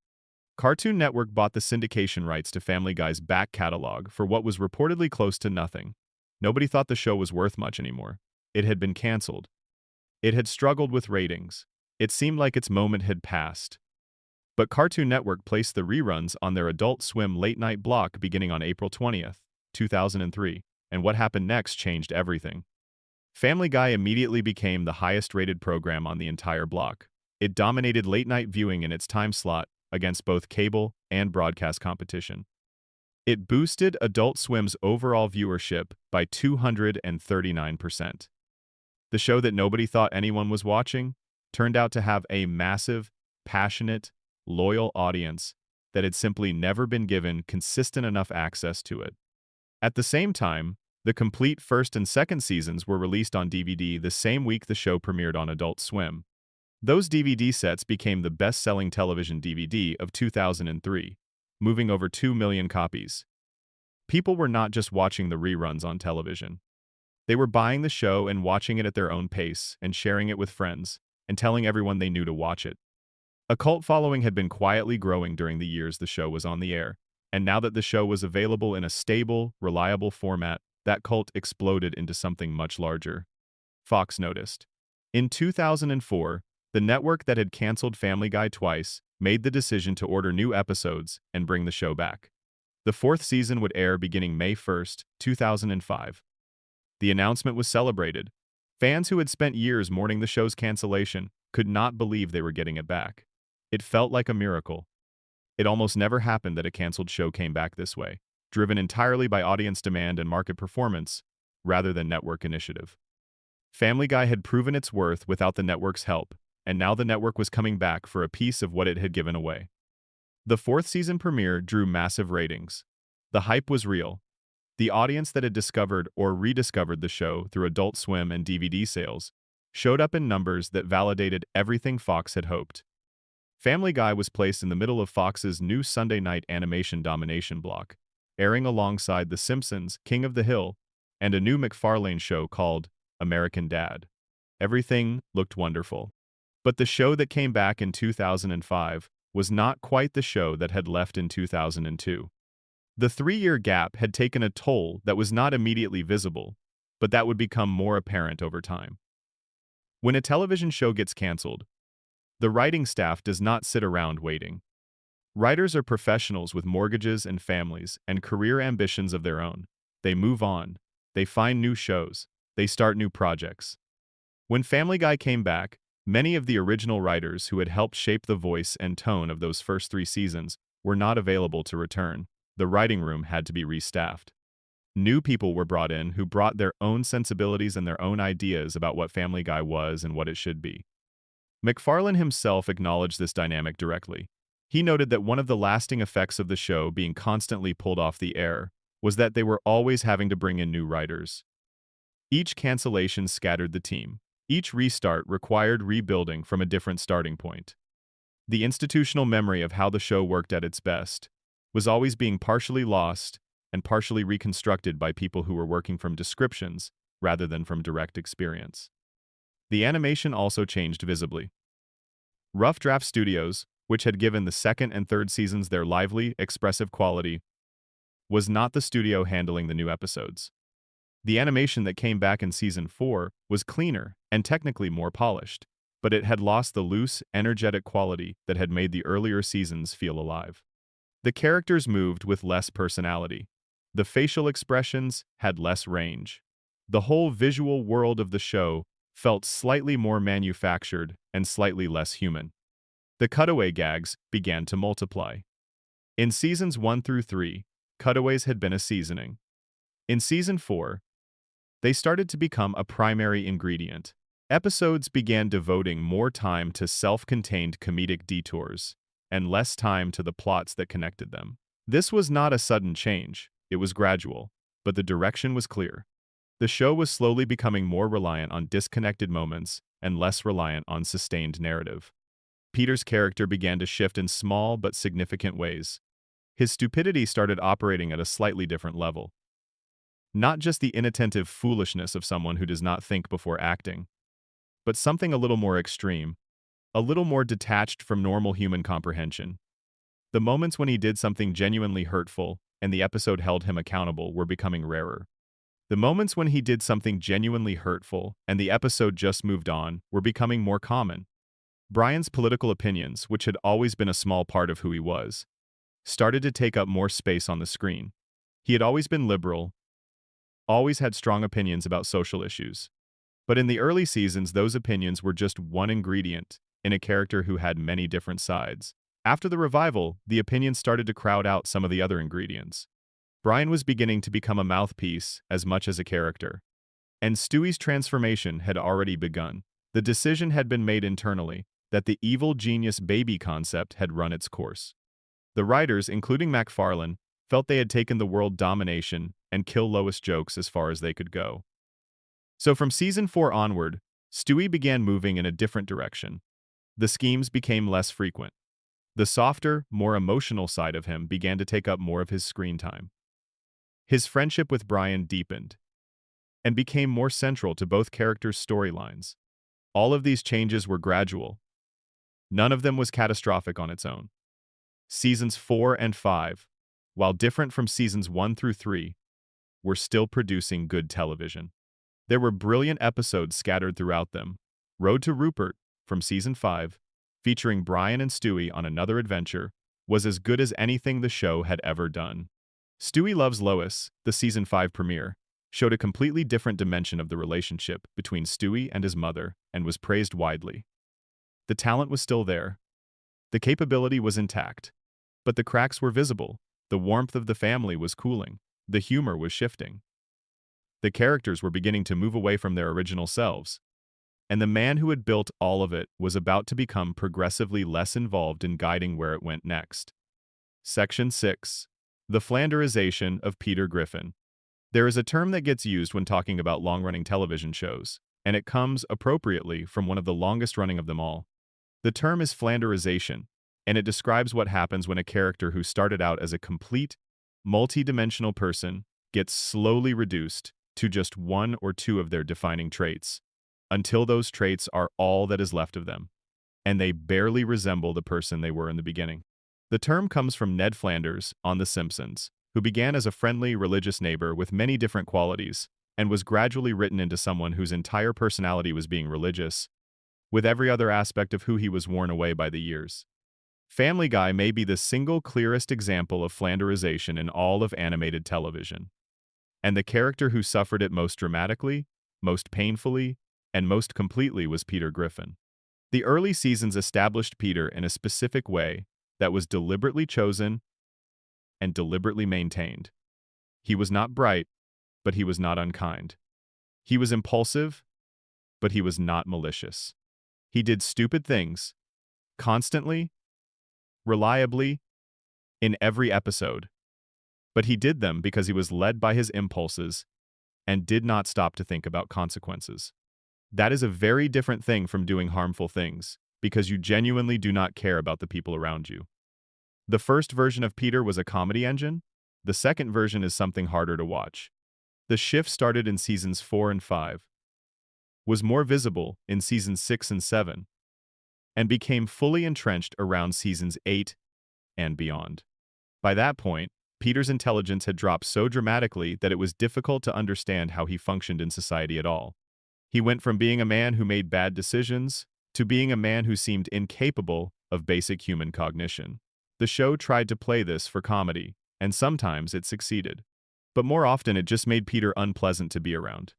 Speaker 1: Cartoon Network bought the syndication rights to Family Guy's back catalog for what was reportedly close to nothing. Nobody thought the show was worth much anymore. It had been canceled. It had struggled with ratings. It seemed like its moment had passed. But Cartoon Network placed the reruns on their Adult Swim late-night block beginning on April 20th, 2003, and what happened next changed everything. Family Guy immediately became the highest-rated program on the entire block. It dominated late-night viewing in its time slot against both cable and broadcast competition. It boosted Adult Swim's overall viewership by 239%. The show that nobody thought anyone was watching turned out to have a massive, passionate, loyal audience that had simply never been given consistent enough access to it. At the same time, the complete first and second seasons were released on DVD the same week the show premiered on Adult Swim. Those DVD sets became the best-selling television DVD of 2003, moving over 2 million copies. People were not just watching the reruns on television. They were buying the show and watching it at their own pace and sharing it with friends and telling everyone they knew to watch it. A cult following had been quietly growing during the years the show was on the air, and now that the show was available in a stable, reliable format, that cult exploded into something much larger. Fox noticed. In 2004, the network that had canceled Family Guy twice made the decision to order new episodes and bring the show back. The fourth season would air beginning May 1st, 2005. The announcement was celebrated. Fans who had spent years mourning the show's cancellation could not believe they were getting it back. It felt like a miracle. It almost never happened that a canceled show came back this way, driven entirely by audience demand and market performance, rather than network initiative. Family Guy had proven its worth without the network's help, and now the network was coming back for a piece of what it had given away. The fourth season premiere drew massive ratings. The hype was real. The audience that had discovered or rediscovered the show through Adult Swim and DVD sales showed up in numbers that validated everything Fox had hoped. Family Guy was placed in the middle of Fox's new Sunday night animation domination block, airing alongside The Simpsons, King of the Hill, and a new MacFarlane show called American Dad. Everything looked wonderful. But the show that came back in 2005 was not quite the show that had left in 2002. The 3-year gap had taken a toll that was not immediately visible, but that would become more apparent over time. When a television show gets canceled, the writing staff does not sit around waiting. Writers are professionals with mortgages and families and career ambitions of their own. They move on. They find new shows. They start new projects. When Family Guy came back, many of the original writers who had helped shape the voice and tone of those first 3 seasons were not available to return. The writing room had to be restaffed. New people were brought in who brought their own sensibilities and their own ideas about what Family Guy was and what it should be. MacFarlane himself acknowledged this dynamic directly. He noted that one of the lasting effects of the show being constantly pulled off the air was that they were always having to bring in new writers. Each cancellation scattered the team. Each restart required rebuilding from a different starting point. The institutional memory of how the show worked at its best was always being partially lost and partially reconstructed by people who were working from descriptions rather than from direct experience. The animation also changed visibly. Rough Draft Studios, which had given the second and third seasons their lively, expressive quality, was not the studio handling the new episodes. The animation that came back in Season 4 was cleaner and technically more polished, but it had lost the loose, energetic quality that had made the earlier seasons feel alive. The characters moved with less personality. The facial expressions had less range. The whole visual world of the show felt slightly more manufactured and slightly less human. The cutaway gags began to multiply. In Seasons 1 through 3, cutaways had been a seasoning. In Season 4, they started to become a primary ingredient. Episodes began devoting more time to self-contained comedic detours and less time to the plots that connected them. This was not a sudden change, it was gradual, but the direction was clear. The show was slowly becoming more reliant on disconnected moments and less reliant on sustained narrative. Peter's character began to shift in small but significant ways. His stupidity started operating at a slightly different level. Not just the inattentive foolishness of someone who does not think before acting, but something a little more extreme, a little more detached from normal human comprehension. The moments when he did something genuinely hurtful and the episode held him accountable were becoming rarer. The moments when he did something genuinely hurtful and the episode just moved on were becoming more common. Brian's political opinions, which had always been a small part of who he was, started to take up more space on the screen. He had always been liberal, always had strong opinions about social issues. But in the early seasons, those opinions were just one ingredient in a character who had many different sides. After the revival, the opinions started to crowd out some of the other ingredients. Brian was beginning to become a mouthpiece as much as a character. And Stewie's transformation had already begun. The decision had been made internally that the evil genius baby concept had run its course. The writers, including MacFarlane, felt they had taken the world domination and kill Lois jokes as far as they could go. So from Season 4 onward, Stewie began moving in a different direction. The schemes became less frequent. The softer, more emotional side of him began to take up more of his screen time. His friendship with Brian deepened and became more central to both characters' storylines. All of these changes were gradual. None of them was catastrophic on its own. Seasons 4 and 5, while different from seasons 1 through 3, were still producing good television. There were brilliant episodes scattered throughout them. Road to Rupert, from season 5, featuring Brian and Stewie on another adventure, was as good as anything the show had ever done. Stewie Loves Lois, the season 5 premiere, showed a completely different dimension of the relationship between Stewie and his mother and was praised widely. The talent was still there. The capability was intact. But the cracks were visible. The warmth of the family was cooling. The humor was shifting. The characters were beginning to move away from their original selves. And the man who had built all of it was about to become progressively less involved in guiding where it went next. Section 6. The Flanderization of Peter Griffin. There is a term that gets used when talking about long-running television shows, and it comes, appropriately, from one of the longest-running of them all. The term is Flanderization, and it describes what happens when a character who started out as a complete, multi-dimensional person gets slowly reduced to just one or two of their defining traits, until those traits are all that is left of them, and they barely resemble the person they were in the beginning. The term comes from Ned Flanders on The Simpsons, who began as a friendly, religious neighbor with many different qualities, and was gradually written into someone whose entire personality was being religious, with every other aspect of who he was worn away by the years. Family Guy may be the single clearest example of Flanderization in all of animated television. And the character who suffered it most dramatically, most painfully, and most completely was Peter Griffin. The early seasons established Peter in a specific way that was deliberately chosen and deliberately maintained. He was not bright, but he was not unkind. He was impulsive, but he was not malicious. He did stupid things, constantly, reliably, in every episode. But he did them because he was led by his impulses and did not stop to think about consequences. That is a very different thing from doing harmful things, because you genuinely do not care about the people around you. The first version of Peter was a comedy engine. The second version is something harder to watch. The shift started in seasons 4 and 5, was more visible in seasons 6 and 7, and became fully entrenched around seasons 8 and beyond. By that point, Peter's intelligence had dropped so dramatically that it was difficult to understand how he functioned in society at all. He went from being a man who made bad decisions to being a man who seemed incapable of basic human cognition. The show tried to play this for comedy, and sometimes it succeeded. But more often it just made Peter unpleasant to be around.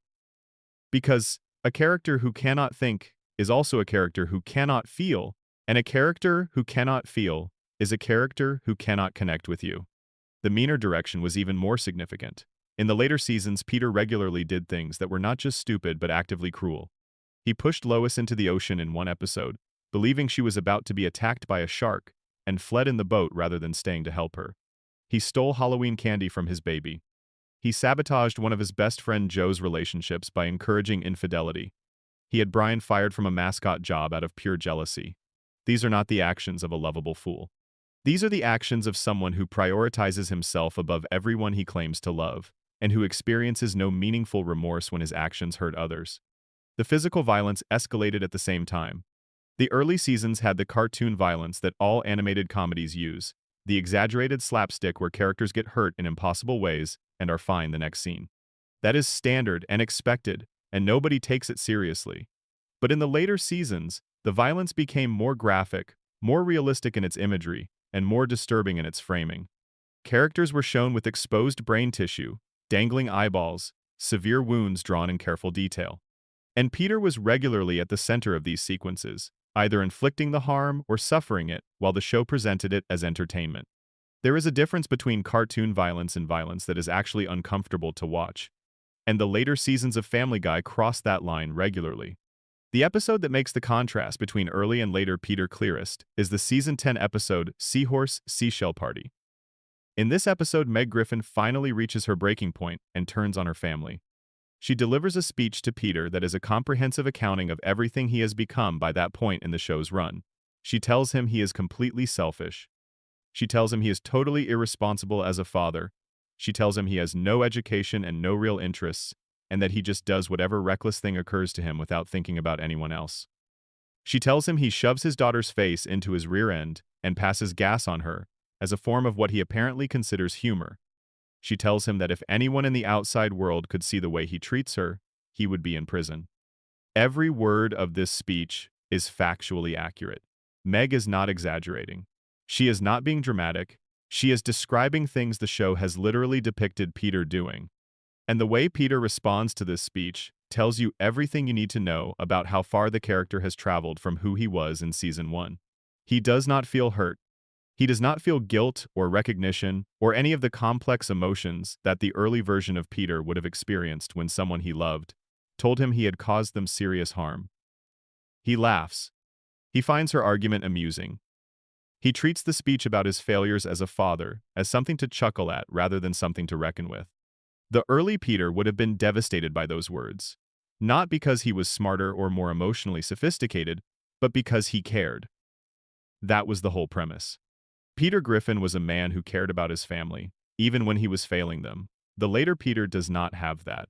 Speaker 1: Because a character who cannot think is also a character who cannot feel, and a character who cannot feel is a character who cannot connect with you. The meaner direction was even more significant. In the later seasons, Peter regularly did things that were not just stupid but actively cruel. He pushed Lois into the ocean in one episode, believing she was about to be attacked by a shark, and fled in the boat rather than staying to help her. He stole Halloween candy from his baby. He sabotaged one of his best friend Joe's relationships by encouraging infidelity. He had Brian fired from a mascot job out of pure jealousy. These are not the actions of a lovable fool. These are the actions of someone who prioritizes himself above everyone he claims to love, and who experiences no meaningful remorse when his actions hurt others. The physical violence escalated at the same time. The early seasons had the cartoon violence that all animated comedies use, the exaggerated slapstick where characters get hurt in impossible ways and are fine the next scene. That is standard and expected, and nobody takes it seriously. But in the later seasons, the violence became more graphic, more realistic in its imagery, and more disturbing in its framing. Characters were shown with exposed brain tissue, dangling eyeballs, severe wounds drawn in careful detail. And Peter was regularly at the center of these sequences, either inflicting the harm or suffering it while the show presented it as entertainment. There is a difference between cartoon violence and violence that is actually uncomfortable to watch. And the later seasons of Family Guy crossed that line regularly. The episode that makes the contrast between early and later Peter clearest is the season 10 episode Seahorse Seashell Party. In this episode, Meg Griffin finally reaches her breaking point and turns on her family. She delivers a speech to Peter that is a comprehensive accounting of everything he has become by that point in the show's run, She tells him he is completely selfish. She tells him he is totally irresponsible as a father. She tells him he has no education and no real interests, and that he just does whatever reckless thing occurs to him without thinking about anyone else. She tells him he shoves his daughter's face into his rear end and passes gas on her, as a form of what he apparently considers humor. She tells him that if anyone in the outside world could see the way he treats her, he would be in prison. Every word of this speech is factually accurate. Meg is not exaggerating. She is not being dramatic. She is describing things the show has literally depicted Peter doing. And the way Peter responds to this speech tells you everything you need to know about how far the character has traveled from who he was in Season 1. He does not feel hurt. He does not feel guilt or recognition or any of the complex emotions that the early version of Peter would have experienced when someone he loved told him he had caused them serious harm. He laughs. He finds her argument amusing. He treats the speech about his failures as a father as something to chuckle at rather than something to reckon with. The early Peter would have been devastated by those words, not because he was smarter or more emotionally sophisticated, but because he cared. That was the whole premise. Peter Griffin was a man who cared about his family, even when he was failing them. The later Peter does not have that.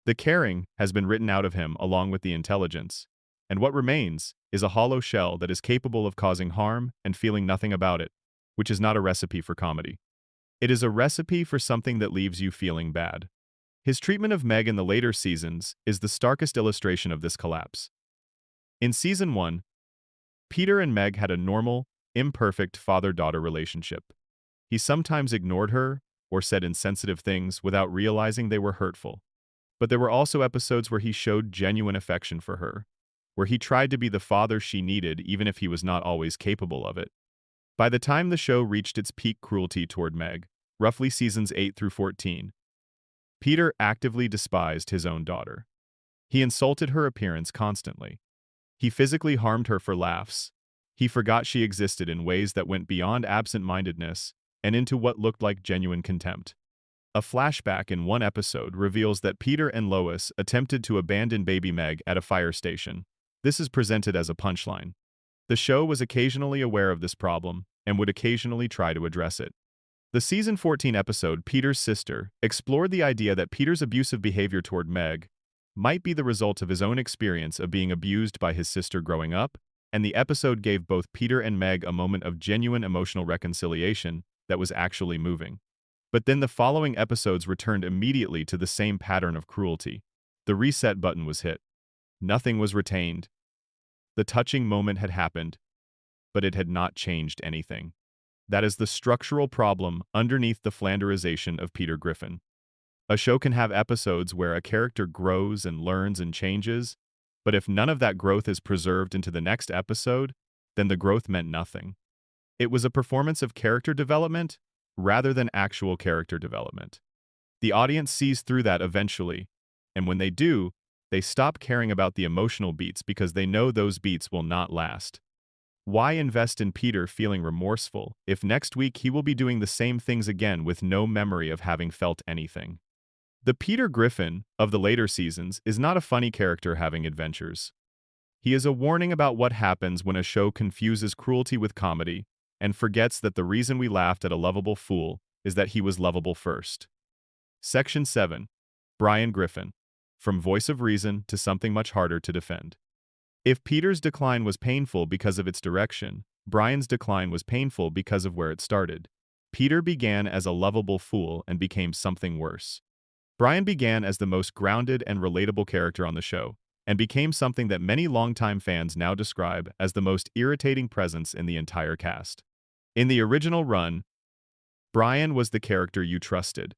Speaker 1: The caring has been written out of him along with the intelligence, and what remains is a hollow shell that is capable of causing harm and feeling nothing about it, which is not a recipe for comedy. It is a recipe for something that leaves you feeling bad. His treatment of Meg in the later seasons is the starkest illustration of this collapse. In Season 1, Peter and Meg had a normal, imperfect father-daughter relationship. He sometimes ignored her or said insensitive things without realizing they were hurtful. But there were also episodes where he showed genuine affection for her, where he tried to be the father she needed even if he was not always capable of it. By the time the show reached its peak cruelty toward Meg, roughly seasons 8 through 14, Peter actively despised his own daughter. He insulted her appearance constantly. He physically harmed her for laughs. He forgot she existed in ways that went beyond absent-mindedness and into what looked like genuine contempt. A flashback in one episode reveals that Peter and Lois attempted to abandon baby Meg at a fire station. This is presented as a punchline. The show was occasionally aware of this problem and would occasionally try to address it. The Season 14 episode, Peter's Sister, explored the idea that Peter's abusive behavior toward Meg might be the result of his own experience of being abused by his sister growing up, and the episode gave both Peter and Meg a moment of genuine emotional reconciliation that was actually moving. But then the following episodes returned immediately to the same pattern of cruelty. The reset button was hit. Nothing was retained. The touching moment had happened, but it had not changed anything. That is the structural problem underneath the Flanderization of Peter Griffin. A show can have episodes where a character grows and learns and changes, but if none of that growth is preserved into the next episode, then the growth meant nothing. It was a performance of character development rather than actual character development. The audience sees through that eventually, and when they do, they stop caring about the emotional beats because they know those beats will not last. Why invest in Peter feeling remorseful if next week he will be doing the same things again with no memory of having felt anything? The Peter Griffin of the later seasons is not a funny character having adventures. He is a warning about what happens when a show confuses cruelty with comedy and forgets that the reason we laughed at a lovable fool is that he was lovable first. Section 7. Brian Griffin. From voice of reason to something much harder to defend. If Peter's decline was painful because of its direction, Brian's decline was painful because of where it started. Peter began as a lovable fool and became something worse. Brian began as the most grounded and relatable character on the show, and became something that many longtime fans now describe as the most irritating presence in the entire cast. In the original run, Brian was the character you trusted.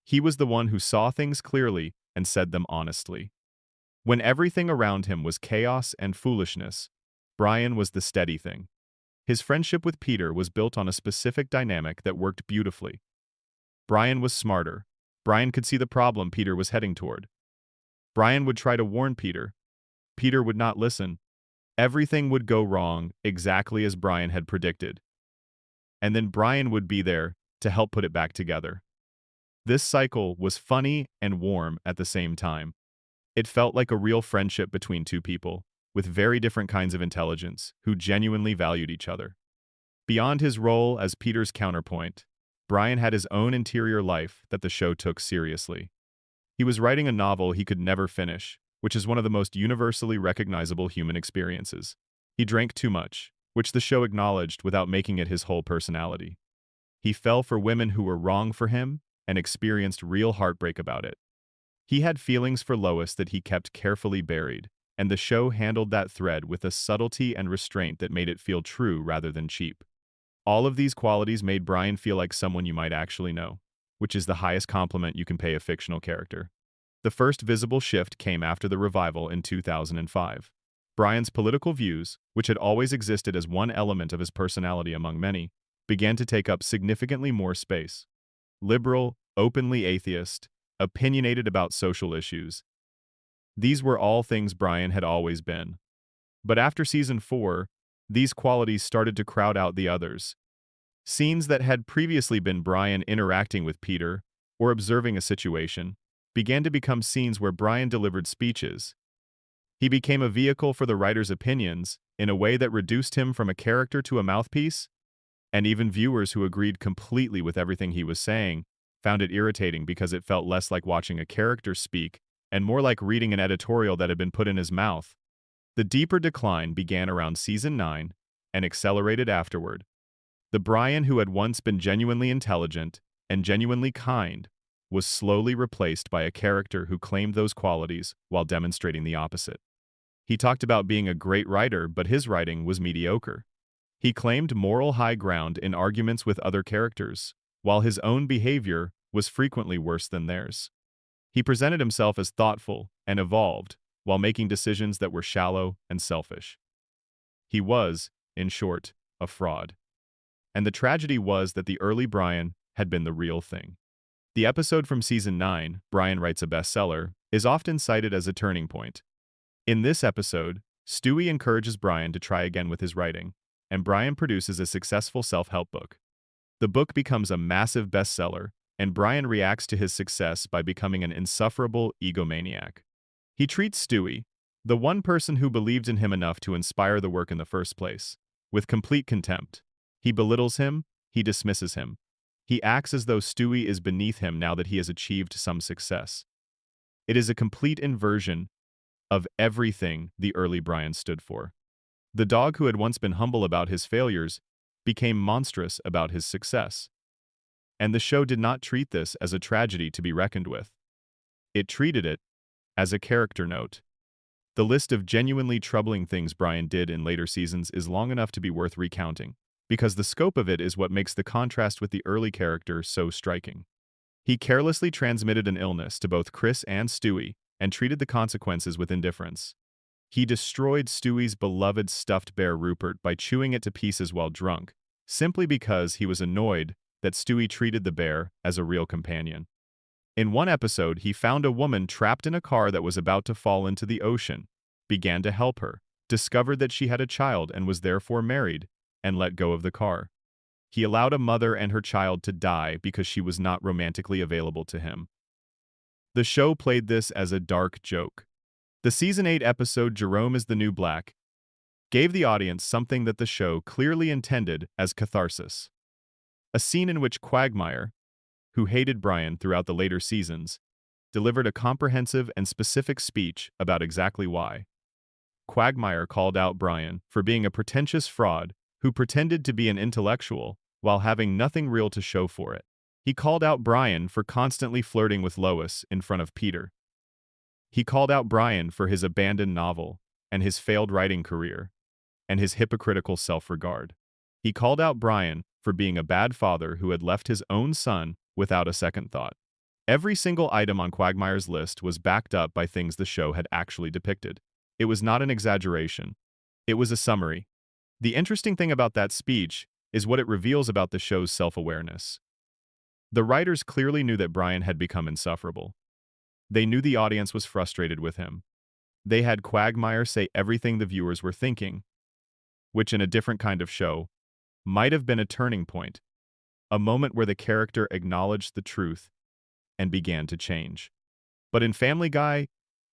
Speaker 1: He was the one who saw things clearly and said them honestly. When everything around him was chaos and foolishness, Brian was the steady thing. His friendship with Peter was built on a specific dynamic that worked beautifully. Brian was smarter. Brian could see the problem Peter was heading toward. Brian would try to warn Peter. Peter would not listen. Everything would go wrong exactly as Brian had predicted. And then Brian would be there to help put it back together. This cycle was funny and warm at the same time. It felt like a real friendship between two people. with very different kinds of intelligence, who genuinely valued each other. Beyond his role as Peter's counterpoint, Brian had his own interior life that the show took seriously. He was writing a novel he could never finish, which is one of the most universally recognizable human experiences. He drank too much, which the show acknowledged without making it his whole personality. He fell for women who were wrong for him and experienced real heartbreak about it. He had feelings for Lois that he kept carefully buried, and the show handled that thread with a subtlety and restraint that made it feel true rather than cheap. All of these qualities made Brian feel like someone you might actually know, which is the highest compliment you can pay a fictional character. The first visible shift came after the revival in 2005. Brian's political views, which had always existed as one element of his personality among many, began to take up significantly more space. Liberal, openly atheist, opinionated about social issues. These were all things Brian had always been. But after season 4, these qualities started to crowd out the others. Scenes that had previously been Brian interacting with Peter or observing a situation began to become scenes where Brian delivered speeches. He became a vehicle for the writer's opinions in a way that reduced him from a character to a mouthpiece, and even viewers who agreed completely with everything he was saying found it irritating because it felt less like watching a character speak and more like reading an editorial that had been put in his mouth. The deeper decline began around season 9 and accelerated afterward. The Brian who had once been genuinely intelligent and genuinely kind was slowly replaced by a character who claimed those qualities while demonstrating the opposite. He talked about being a great writer, but his writing was mediocre. He claimed moral high ground in arguments with other characters, while his own behavior was frequently worse than theirs. He presented himself as thoughtful and evolved, while making decisions that were shallow and selfish. He was, in short, a fraud. And the tragedy was that the early Brian had been the real thing. The episode from season 9, Brian Writes a Bestseller, is often cited as a turning point. In this episode, Stewie encourages Brian to try again with his writing, and Brian produces a successful self-help book. The book becomes a massive bestseller, and Brian reacts to his success by becoming an insufferable egomaniac. He treats Stewie, the one person who believed in him enough to inspire the work in the first place, with complete contempt. He belittles him, he dismisses him. He acts as though Stewie is beneath him now that he has achieved some success. It is a complete inversion of everything the early Brian stood for. The dog who had once been humble about his failures became monstrous about his success. And the show did not treat this as a tragedy to be reckoned with. It treated it as a character note. The list of genuinely troubling things Brian did in later seasons is long enough to be worth recounting, because the scope of it is what makes the contrast with the early character so striking. He carelessly transmitted an illness to both Chris and Stewie and treated the consequences with indifference. He destroyed Stewie's beloved stuffed bear Rupert by chewing it to pieces while drunk, simply because he was annoyed that Stewie treated the bear as a real companion. In one episode, he found a woman trapped in a car that was about to fall into the ocean, began to help her, discovered that she had a child and was therefore married, and let go of the car. He allowed a mother and her child to die because she was not romantically available to him. The show played this as a dark joke. The season 8 episode Jerome is the New Black gave the audience something that the show clearly intended as catharsis. A scene in which Quagmire, who hated Brian throughout the later seasons, delivered a comprehensive and specific speech about exactly why. Quagmire called out Brian for being a pretentious fraud who pretended to be an intellectual while having nothing real to show for it. He called out Brian for constantly flirting with Lois in front of Peter. He called out Brian for his abandoned novel and his failed writing career and his hypocritical self-regard. He called out Brian for being a bad father who had left his own son without a second thought. Every single item on Quagmire's list was backed up by things the show had actually depicted. It was not an exaggeration. It was a summary. The interesting thing about that speech is what it reveals about the show's self-awareness. The writers clearly knew that Brian had become insufferable. They knew the audience was frustrated with him. They had Quagmire say everything the viewers were thinking, which in a different kind of show might have been a turning point, a moment where the character acknowledged the truth and began to change. But in Family Guy,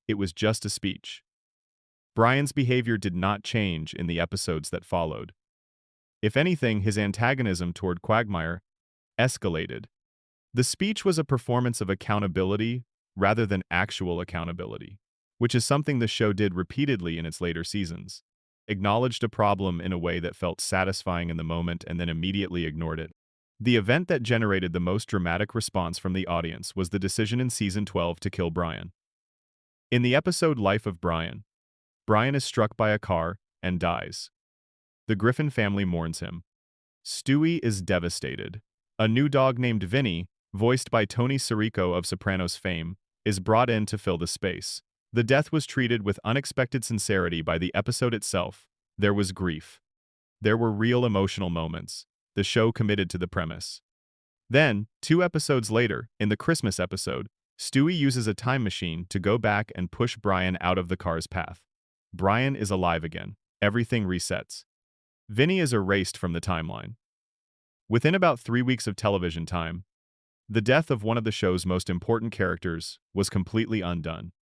Speaker 1: it was just a speech. Brian's behavior did not change in the episodes that followed. If anything, his antagonism toward Quagmire escalated. The speech was a performance of accountability rather than actual accountability, which is something the show did repeatedly in its later seasons. Acknowledged a problem in a way that felt satisfying in the moment and then immediately ignored it. The event that generated the most dramatic response from the audience was the decision in Season 12 to kill Brian. In the episode Life of Brian, Brian is struck by a car and dies. The Griffin family mourns him. Stewie is devastated. A new dog named Vinny, voiced by Tony Sirico of Sopranos fame, is brought in to fill the space. The death was treated with unexpected sincerity by the episode itself. There was grief. There were real emotional moments. The show committed to the premise. Then, 2 episodes later, in the Christmas episode, Stewie uses a time machine to go back and push Brian out of the car's path. Brian is alive again. Everything resets. Vinny is erased from the timeline. Within about 3 weeks of television time, the death of one of the show's most important characters was completely undone.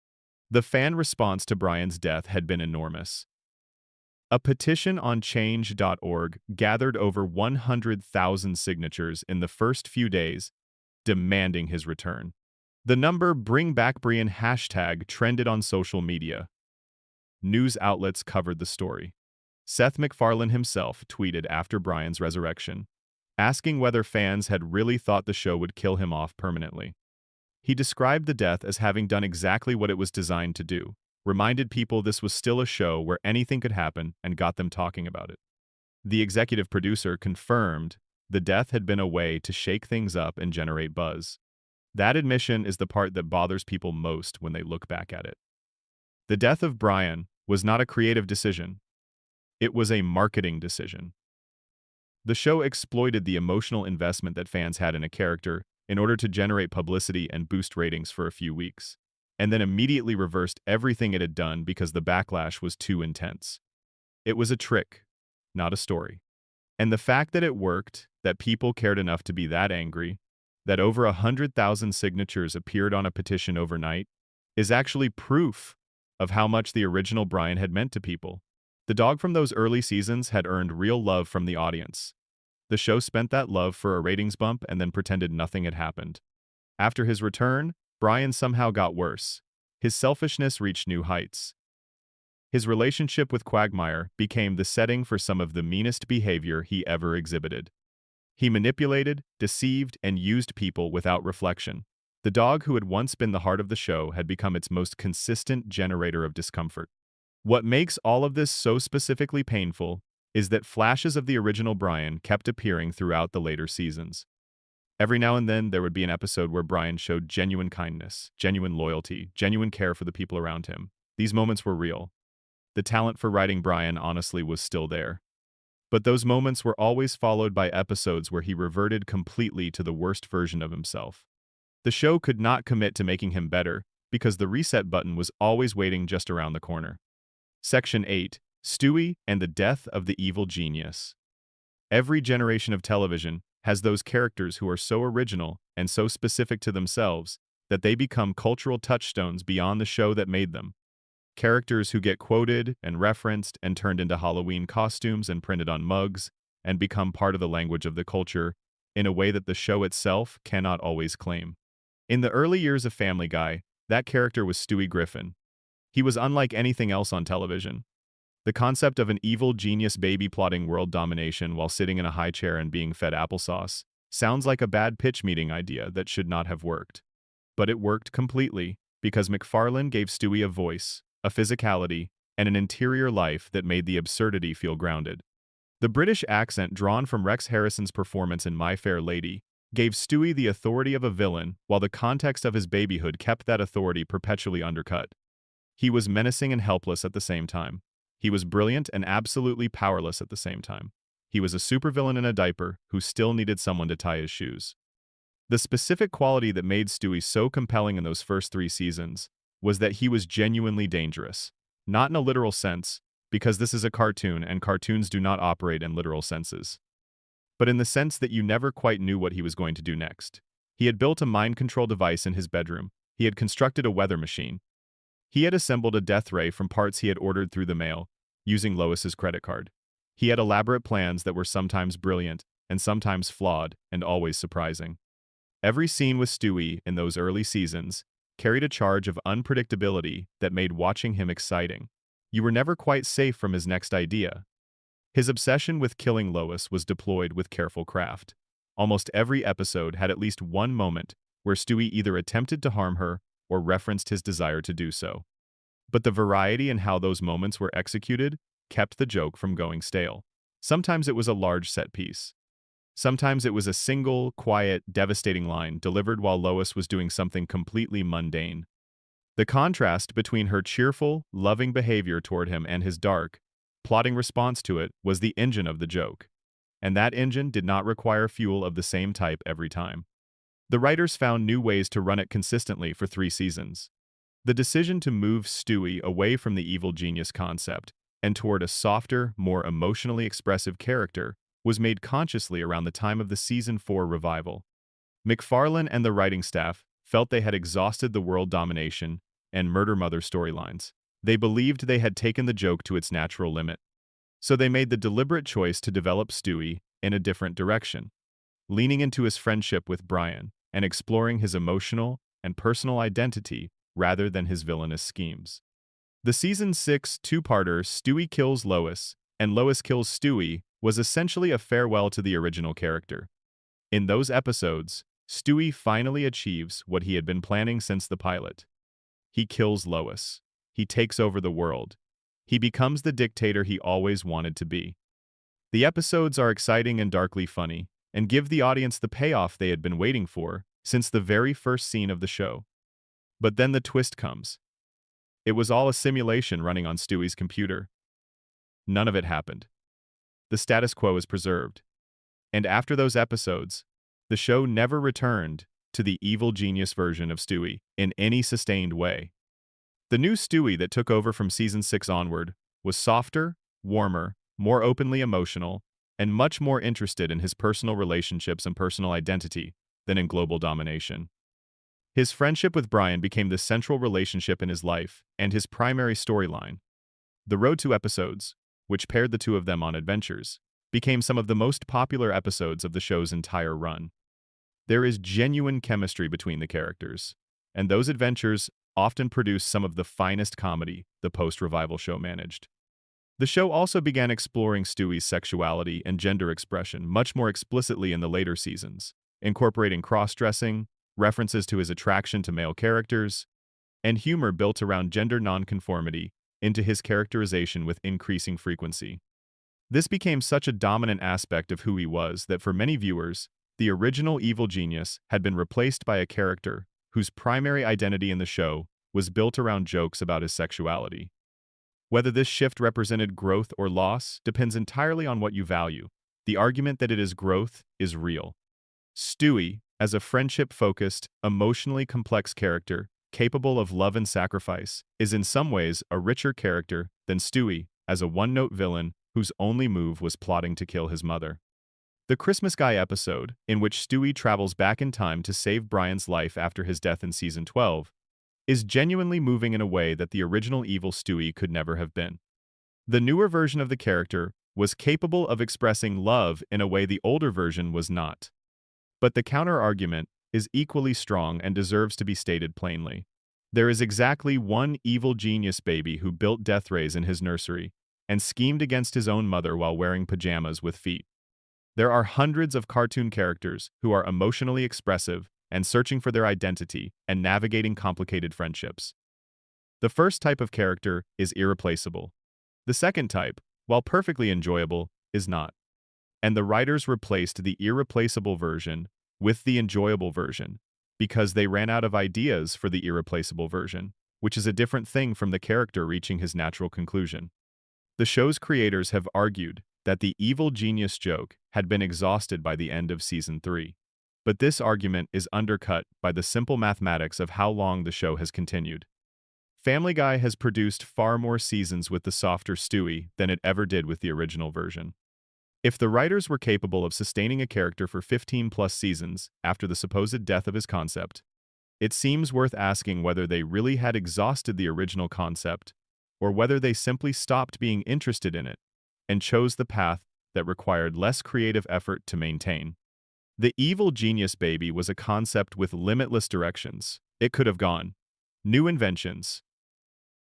Speaker 1: The fan response to Brian's death had been enormous. A petition on change.org gathered over 100,000 signatures in the first few days, demanding his return. The number Bring Back Brian hashtag trended on social media. News outlets covered the story. Seth MacFarlane himself tweeted after Brian's resurrection, asking whether fans had really thought the show would kill him off permanently. He described the death as having done exactly what it was designed to do, reminded people this was still a show where anything could happen, and got them talking about it. The executive producer confirmed the death had been a way to shake things up and generate buzz. That admission is the part that bothers people most when they look back at it. The death of Brian was not a creative decision. It was a marketing decision. The show exploited the emotional investment that fans had in a character in order to generate publicity and boost ratings for a few weeks, and then immediately reversed everything it had done because the backlash was too intense. It was a trick, not a story. And the fact that it worked, that people cared enough to be that angry, that over 100,000 signatures appeared on a petition overnight, is actually proof of how much the original Brian had meant to people. The dog from those early seasons had earned real love from the audience. The show spent that love for a ratings bump and then pretended nothing had happened. After his return, Brian somehow got worse. His selfishness reached new heights. His relationship with Quagmire became the setting for some of the meanest behavior he ever exhibited. He manipulated, deceived, and used people without reflection. The dog who had once been the heart of the show had become its most consistent generator of discomfort. What makes all of this so specifically painful is that flashes of the original Brian kept appearing throughout the later seasons. Every now and then, there would be an episode where Brian showed genuine kindness, genuine loyalty, genuine care for the people around him. These moments were real. The talent for writing Brian honestly was still there. But those moments were always followed by episodes where he reverted completely to the worst version of himself. The show could not commit to making him better because the reset button was always waiting just around the corner. Section 8. Stewie and the Death of the Evil Genius. Every generation of television has those characters who are so original and so specific to themselves that they become cultural touchstones beyond the show that made them. Characters who get quoted and referenced and turned into Halloween costumes and printed on mugs and become part of the language of the culture in a way that the show itself cannot always claim. In the early years of Family Guy, that character was Stewie Griffin. He was unlike anything else on television. The concept of an evil genius baby plotting world domination while sitting in a high chair and being fed applesauce sounds like a bad pitch meeting idea that should not have worked. But it worked completely because MacFarlane gave Stewie a voice, a physicality, and an interior life that made the absurdity feel grounded. The British accent drawn from Rex Harrison's performance in My Fair Lady gave Stewie the authority of a villain, while the context of his babyhood kept that authority perpetually undercut. He was menacing and helpless at the same time. He was brilliant and absolutely powerless at the same time. He was a supervillain in a diaper who still needed someone to tie his shoes. The specific quality that made Stewie so compelling in those first 3 seasons was that he was genuinely dangerous. Not in a literal sense, because this is a cartoon and cartoons do not operate in literal senses, but in the sense that you never quite knew what he was going to do next. He had built a mind control device in his bedroom. He had constructed a weather machine. He had assembled a death ray from parts he had ordered through the mail, using Lois's credit card. He had elaborate plans that were sometimes brilliant and sometimes flawed and always surprising. Every scene with Stewie in those early seasons carried a charge of unpredictability that made watching him exciting. You were never quite safe from his next idea. His obsession with killing Lois was deployed with careful craft. Almost every episode had at least one moment where Stewie either attempted to harm her or referenced his desire to do so. But the variety in how those moments were executed kept the joke from going stale. Sometimes it was a large set piece. Sometimes it was a single, quiet, devastating line delivered while Lois was doing something completely mundane. The contrast between her cheerful, loving behavior toward him and his dark, plotting response to it was the engine of the joke. And that engine did not require fuel of the same type every time. The writers found new ways to run it consistently for 3 seasons. The decision to move Stewie away from the evil genius concept and toward a softer, more emotionally expressive character was made consciously around the time of the Season 4 revival. MacFarlane and the writing staff felt they had exhausted the world domination and murder mother storylines. They believed they had taken the joke to its natural limit. So they made the deliberate choice to develop Stewie in a different direction, leaning into his friendship with Brian and exploring his emotional and personal identity rather than his villainous schemes. The Season 6 two-parter Stewie Kills Lois and Lois Kills Stewie was essentially a farewell to the original character. In those episodes, Stewie finally achieves what he had been planning since the pilot. He kills Lois. He takes over the world. He becomes the dictator he always wanted to be. The episodes are exciting and darkly funny, and give the audience the payoff they had been waiting for since the very first scene of the show. But then the twist comes. It was all a simulation running on Stewie's computer. None of it happened. The status quo is preserved. And after those episodes, the show never returned to the evil genius version of Stewie in any sustained way. The new Stewie that took over from Season 6 onward was softer, warmer, more openly emotional, and much more interested in his personal relationships and personal identity than in global domination. His friendship with Brian became the central relationship in his life and his primary storyline. The Road to episodes, which paired the two of them on adventures, became some of the most popular episodes of the show's entire run. There is genuine chemistry between the characters, and those adventures often produce some of the finest comedy the post-revival show managed. The show also began exploring Stewie's sexuality and gender expression much more explicitly in the later seasons, incorporating cross-dressing, references to his attraction to male characters, and humor built around gender nonconformity into his characterization with increasing frequency. This became such a dominant aspect of who he was that for many viewers, the original evil genius had been replaced by a character whose primary identity in the show was built around jokes about his sexuality. Whether this shift represented growth or loss depends entirely on what you value. The argument that it is growth is real. Stewie, as a friendship-focused, emotionally complex character, capable of love and sacrifice, is in some ways a richer character than Stewie as a one-note villain whose only move was plotting to kill his mother. The Christmas Guy episode, in which Stewie travels back in time to save Brian's life after his death in Season 12, is genuinely moving in a way that the original evil Stewie could never have been. The newer version of the character was capable of expressing love in a way the older version was not. But the counter-argument is equally strong and deserves to be stated plainly. There is exactly one evil genius baby who built death rays in his nursery and schemed against his own mother while wearing pajamas with feet. There are hundreds of cartoon characters who are emotionally expressive and searching for their identity and navigating complicated friendships. The first type of character is irreplaceable. The second type, while perfectly enjoyable, is not. And the writers replaced the irreplaceable version with the enjoyable version because they ran out of ideas for the irreplaceable version, which is a different thing from the character reaching his natural conclusion. The show's creators have argued that the evil genius joke had been exhausted by the end of Season 3. But this argument is undercut by the simple mathematics of how long the show has continued. Family Guy has produced far more seasons with the softer Stewie than it ever did with the original version. If the writers were capable of sustaining a character for 15-plus seasons after the supposed death of his concept, It seems worth asking whether they really had exhausted the original concept, or whether they simply stopped being interested in it and chose the path that required less creative effort to maintain. The evil genius baby was a concept with limitless directions. It could have gone. New inventions.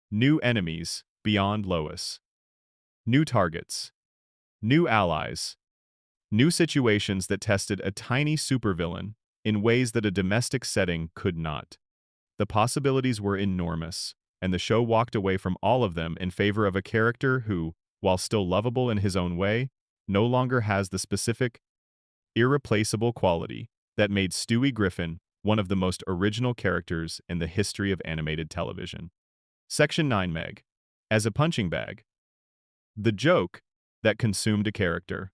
Speaker 1: New enemies beyond Lois. New targets. New allies. New situations that tested a tiny supervillain in ways that a domestic setting could not. The possibilities were enormous, and the show walked away from all of them in favor of a character who, while still lovable in his own way, no longer has the specific, irreplaceable quality that made Stewie Griffin one of the most original characters in the history of animated television. Section 9 Meg. As a punching bag. The joke that consumed a character.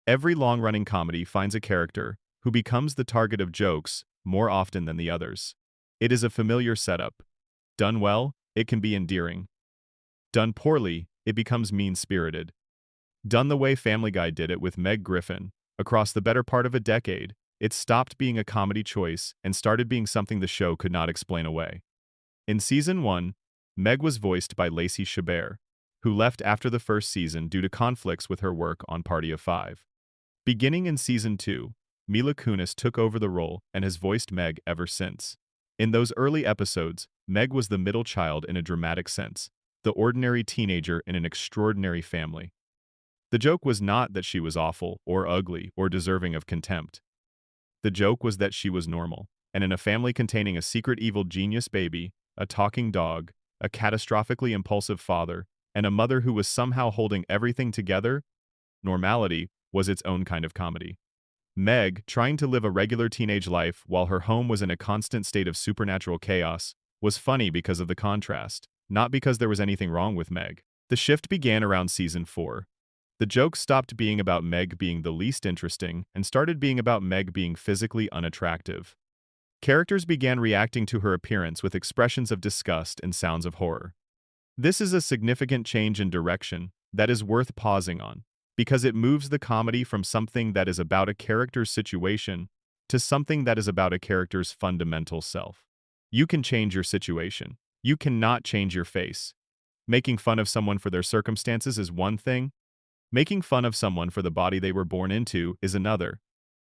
Speaker 1: Every long-running comedy finds a character who becomes the target of jokes more often than the others. It is a familiar setup. Done well, it can be endearing. Done poorly, it becomes mean-spirited. Done the way Family Guy did it with Meg Griffin, across the better part of a decade, it stopped being a comedy choice and started being something the show could not explain away. In Season 1, Meg was voiced by Lacey Chabert, who left after the first season due to conflicts with her work on Party of Five. Beginning in Season 2, Mila Kunis took over the role and has voiced Meg ever since. In those early episodes, Meg was the middle child in a dramatic sense, the ordinary teenager in an extraordinary family. The joke was not that she was awful or ugly or deserving of contempt. The joke was that she was normal, and in a family containing a secret evil genius baby, a talking dog, a catastrophically impulsive father, and a mother who was somehow holding everything together, normality was its own kind of comedy. Meg, trying to live a regular teenage life while her home was in a constant state of supernatural chaos, was funny because of the contrast, not because there was anything wrong with Meg. The shift began around Season 4. The joke stopped being about Meg being the least interesting and started being about Meg being physically unattractive. Characters began reacting to her appearance with expressions of disgust and sounds of horror. This is a significant change in direction that is worth pausing on, because it moves the comedy from something that is about a character's situation to something that is about a character's fundamental self. You can change your situation. You cannot change your face. Making fun of someone for their circumstances is one thing. Making fun of someone for the body they were born into is another.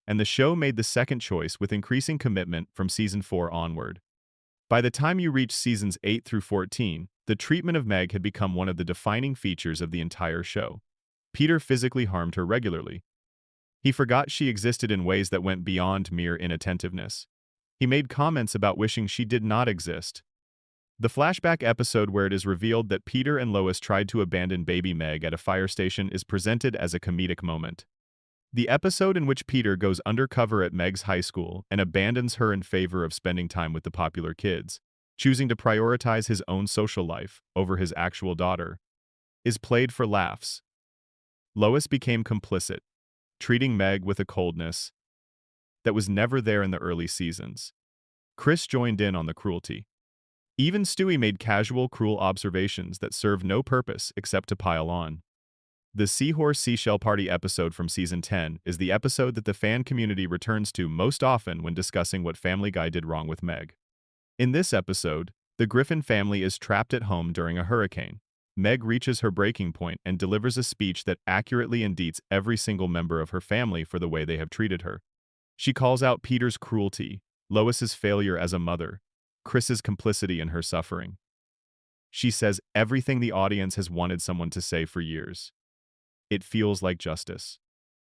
Speaker 1: And the show made the second choice with increasing commitment from Season 4 onward. By the time you reach Seasons 8 through 14, the treatment of Meg had become one of the defining features of the entire show. Peter physically harmed her regularly. He forgot she existed in ways that went beyond mere inattentiveness. He made comments about wishing she did not exist. The flashback episode where it is revealed that Peter and Lois tried to abandon baby Meg at a fire station is presented as a comedic moment. The episode in which Peter goes undercover at Meg's high school and abandons her in favor of spending time with the popular kids, choosing to prioritize his own social life over his actual daughter, is played for laughs. Lois became complicit, treating Meg with a coldness that was never there in the early seasons. Chris joined in on the cruelty. Even Stewie made casual, cruel observations that served no purpose except to pile on. The Seahorse Seashell Party episode from Season 10 is the episode that the fan community returns to most often when discussing what Family Guy did wrong with Meg. In this episode, the Griffin family is trapped at home during a hurricane. Meg reaches her breaking point and delivers a speech that accurately indicts every single member of her family for the way they have treated her. She calls out Peter's cruelty, Lois's failure as a mother, Chris's complicity in her suffering. She says everything the audience has wanted someone to say for years. It feels like justice.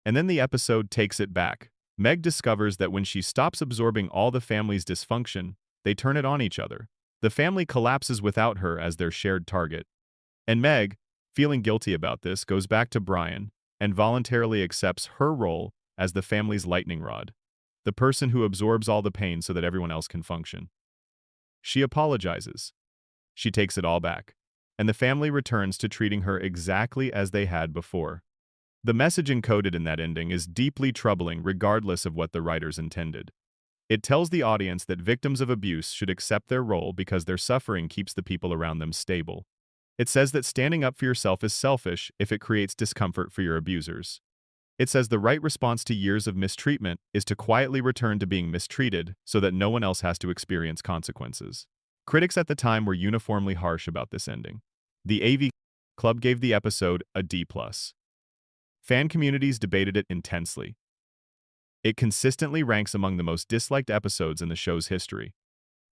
Speaker 1: And then the episode takes it back. Meg discovers that when she stops absorbing all the family's dysfunction, they turn it on each other. The family collapses without her as their shared target. And Meg, feeling guilty about this, goes back to Brian and voluntarily accepts her role as the family's lightning rod, the person who absorbs all the pain so that everyone else can function. She apologizes. She takes it all back, and the family returns to treating her exactly as they had before. The message encoded in that ending is deeply troubling regardless of what the writers intended. It tells the audience that victims of abuse should accept their role because their suffering keeps the people around them stable. It says that standing up for yourself is selfish if it creates discomfort for your abusers. It says the right response to years of mistreatment is to quietly return to being mistreated so that no one else has to experience consequences. Critics at the time were uniformly harsh about this ending. The AV Club gave the episode a D+. Fan communities debated it intensely. It consistently ranks among the most disliked episodes in the show's history.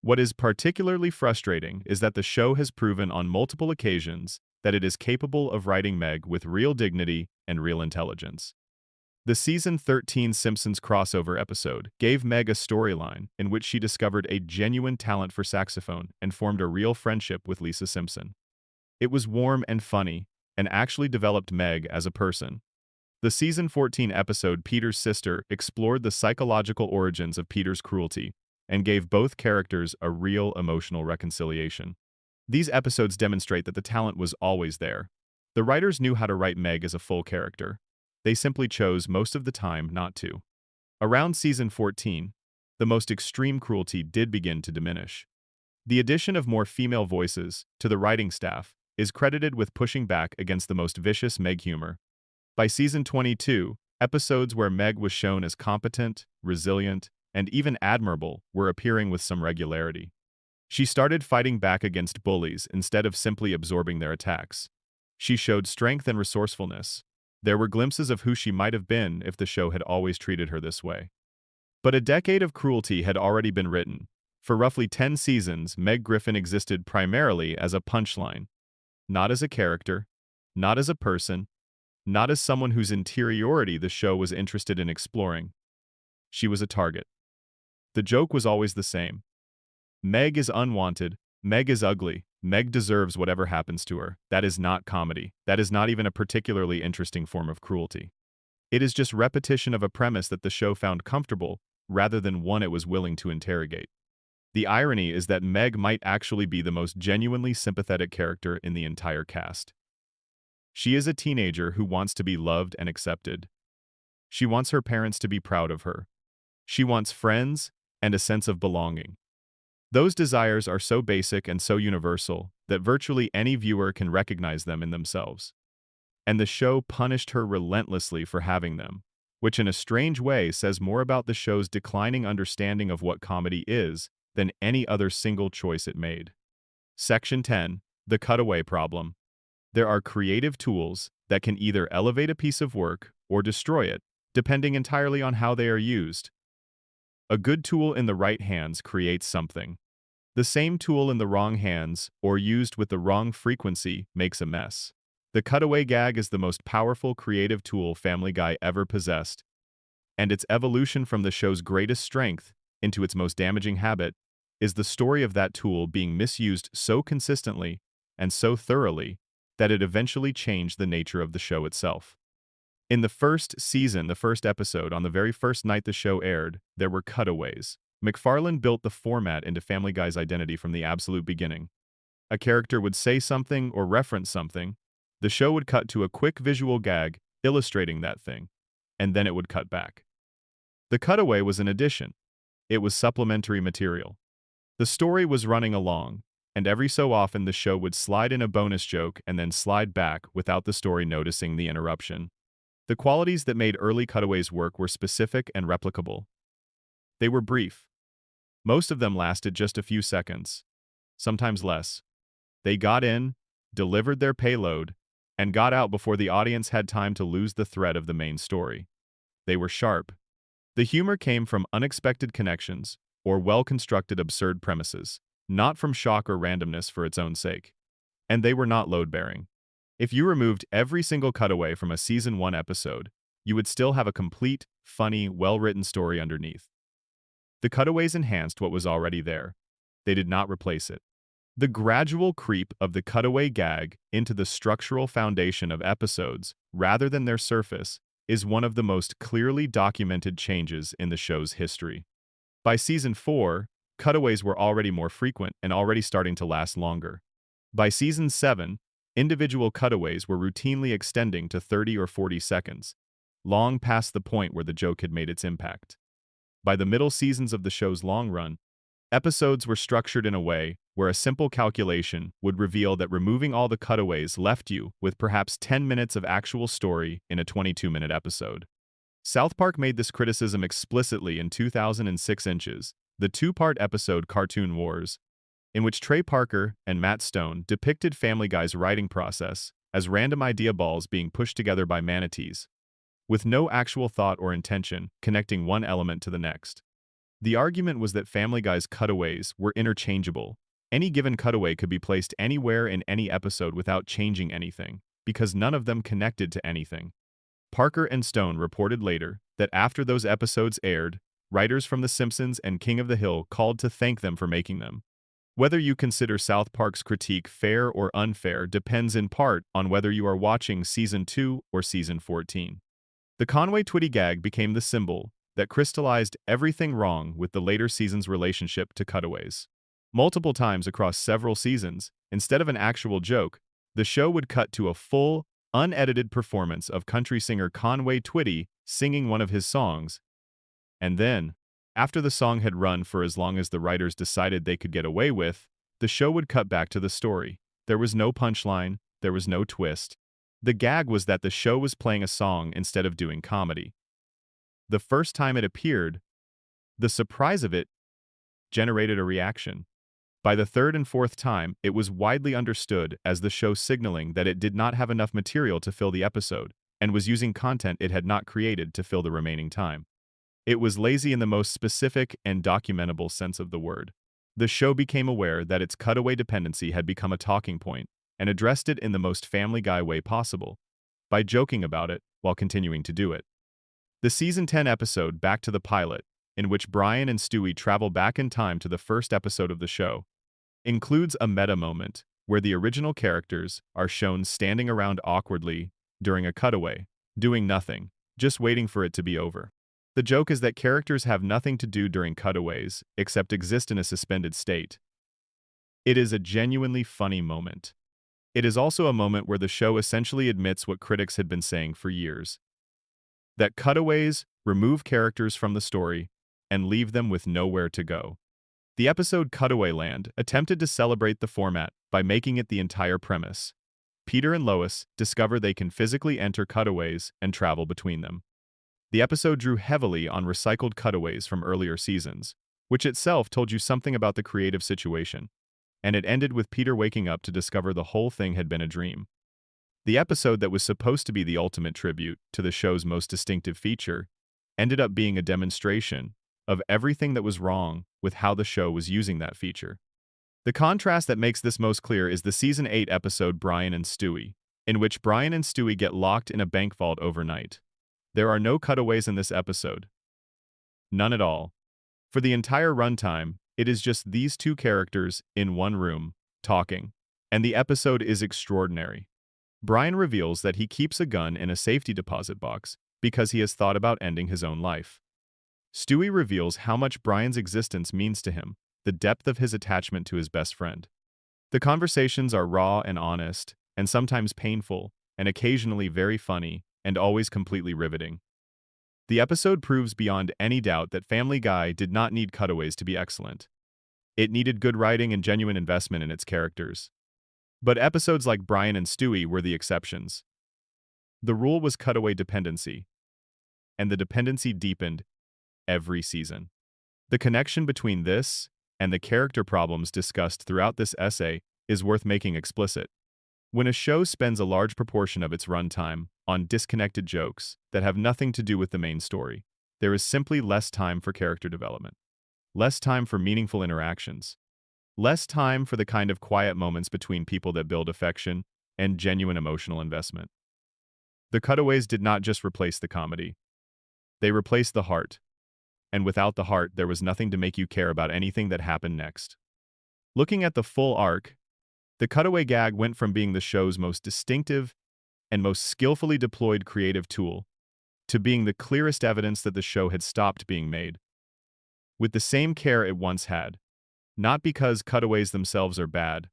Speaker 1: What is particularly frustrating is that the show has proven on multiple occasions that it is capable of writing Meg with real dignity and real intelligence. The season 13 Simpsons crossover episode gave Meg a storyline in which she discovered a genuine talent for saxophone and formed a real friendship with Lisa Simpson. It was warm and funny, and actually developed Meg as a person. The season 14 episode Peter's Sister explored the psychological origins of Peter's cruelty and gave both characters a real emotional reconciliation. These episodes demonstrate that the talent was always there. The writers knew how to write Meg as a full character. They simply chose most of the time not to. Around season 14, the most extreme cruelty did begin to diminish. The addition of more female voices to the writing staff is credited with pushing back against the most vicious Meg humor. By season 22, episodes where Meg was shown as competent, resilient, and even admirable were appearing with some regularity. She started fighting back against bullies instead of simply absorbing their attacks. She showed strength and resourcefulness. There were glimpses of who she might have been if the show had always treated her this way. But a decade of cruelty had already been written. For roughly 10 seasons, Meg Griffin existed primarily as a punchline. Not as a character, not as a person, not as someone whose interiority the show was interested in exploring. She was a target. The joke was always the same. Meg is unwanted, Meg is ugly, Meg deserves whatever happens to her. That is not comedy. That is not even a particularly interesting form of cruelty. It is just repetition of a premise that the show found comfortable, rather than one it was willing to interrogate. The irony is that Meg might actually be the most genuinely sympathetic character in the entire cast. She is a teenager who wants to be loved and accepted. She wants her parents to be proud of her. She wants friends and a sense of belonging. Those desires are so basic and so universal that virtually any viewer can recognize them in themselves. And the show punished her relentlessly for having them, which in a strange way says more about the show's declining understanding of what comedy is than any other single choice it made. Section 10. The cutaway problem. There are creative tools that can either elevate a piece of work or destroy it, depending entirely on how they are used. A good tool in the right hands creates something. The same tool in the wrong hands, or used with the wrong frequency, makes a mess. The cutaway gag is the most powerful creative tool Family Guy ever possessed, and its evolution from the show's greatest strength into its most damaging habit is the story of that tool being misused so consistently and so thoroughly that it eventually changed the nature of the show itself. In the first season, the first episode, on the very first night the show aired, there were cutaways. MacFarlane built the format into Family Guy's identity from the absolute beginning. A character would say something or reference something, the show would cut to a quick visual gag illustrating that thing, and then it would cut back. The cutaway was an addition. It was supplementary material. The story was running along, and every so often the show would slide in a bonus joke and then slide back without the story noticing the interruption. The qualities that made early cutaways work were specific and replicable. They were brief. Most of them lasted just a few seconds, sometimes less. They got in, delivered their payload, and got out before the audience had time to lose the thread of the main story. They were sharp. The humor came from unexpected connections or well-constructed absurd premises, not from shock or randomness for its own sake. And they were not load-bearing. If you removed every single cutaway from a season 1 episode, you would still have a complete, funny, well-written story underneath. The cutaways enhanced what was already there. They did not replace it. The gradual creep of the cutaway gag into the structural foundation of episodes, rather than their surface, is one of the most clearly documented changes in the show's history. By season 4, cutaways were already more frequent and already starting to last longer. By season 7, individual cutaways were routinely extending to 30 or 40 seconds, long past the point where the joke had made its impact. By the middle seasons of the show's long run, Episodes were structured in a way where a simple calculation would reveal that removing all the cutaways left you with perhaps 10 minutes of actual story in a 22-minute episode. South Park made this criticism explicitly in 2006 Inches, the two-part episode Cartoon Wars, in which Trey Parker and Matt Stone depicted Family Guy's writing process as random idea balls being pushed together by manatees, with no actual thought or intention connecting one element to the next. The argument was that Family Guy's cutaways were interchangeable. Any given cutaway could be placed anywhere in any episode without changing anything, because none of them connected to anything. Parker and Stone reported later that after those episodes aired, writers from The Simpsons and King of the Hill called to thank them for making them. Whether you consider South Park's critique fair or unfair depends in part on whether you are watching Season 2 or Season 14. The Conway Twitty gag became the symbol that crystallized everything wrong with the later season's relationship to cutaways. Multiple times across several seasons, instead of an actual joke, the show would cut to a full, unedited performance of country singer Conway Twitty singing one of his songs. And then, after the song had run for as long as the writers decided they could get away with, the show would cut back to the story. There was no punchline, there was no twist. The gag was that the show was playing a song instead of doing comedy. The first time it appeared, the surprise of it generated a reaction. By the third and fourth time, it was widely understood as the show signaling that it did not have enough material to fill the episode, and was using content it had not created to fill the remaining time. It was lazy in the most specific and documentable sense of the word. The show became aware that its cutaway dependency had become a talking point, and addressed it in the most Family Guy way possible, by joking about it while continuing to do it. The Season 10 episode Back to the Pilot, in which Brian and Stewie travel back in time to the first episode of the show, includes a meta moment where the original characters are shown standing around awkwardly during a cutaway, doing nothing, just waiting for it to be over. The joke is that characters have nothing to do during cutaways except exist in a suspended state. It is a genuinely funny moment. It is also a moment where the show essentially admits what critics had been saying for years: that cutaways remove characters from the story and leave them with nowhere to go. The episode Cutaway Land attempted to celebrate the format by making it the entire premise. Peter and Lois discover they can physically enter cutaways and travel between them. The episode drew heavily on recycled cutaways from earlier seasons, which itself told you something about the creative situation, and it ended with Peter waking up to discover the whole thing had been a dream. The episode that was supposed to be the ultimate tribute to the show's most distinctive feature ended up being a demonstration of everything that was wrong with how the show was using that feature. The contrast that makes this most clear is the Season 8 episode Brian and Stewie, in which Brian and Stewie get locked in a bank vault overnight. There are no cutaways in this episode. None at all. For the entire runtime, it is just these two characters in one room, talking, and the episode is extraordinary. Brian reveals that he keeps a gun in a safety deposit box because he has thought about ending his own life. Stewie reveals how much Brian's existence means to him, the depth of his attachment to his best friend. The conversations are raw and honest, and sometimes painful, and occasionally very funny, and always completely riveting. The episode proves beyond any doubt that Family Guy did not need cutaways to be excellent. It needed good writing and genuine investment in its characters. But episodes like Brian and Stewie were the exceptions. The rule was cutaway dependency, and the dependency deepened every season. The connection between this and the character problems discussed throughout this essay is worth making explicit. When a show spends a large proportion of its runtime on disconnected jokes that have nothing to do with the main story, there is simply less time for character development, less time for meaningful interactions, less time for the kind of quiet moments between people that build affection and genuine emotional investment. The cutaways did not just replace the comedy. They replaced the heart. And without the heart, there was nothing to make you care about anything that happened next. Looking at the full arc, the cutaway gag went from being the show's most distinctive and most skillfully deployed creative tool to being the clearest evidence that the show had stopped being made with the same care it once had. Not because cutaways themselves are bad.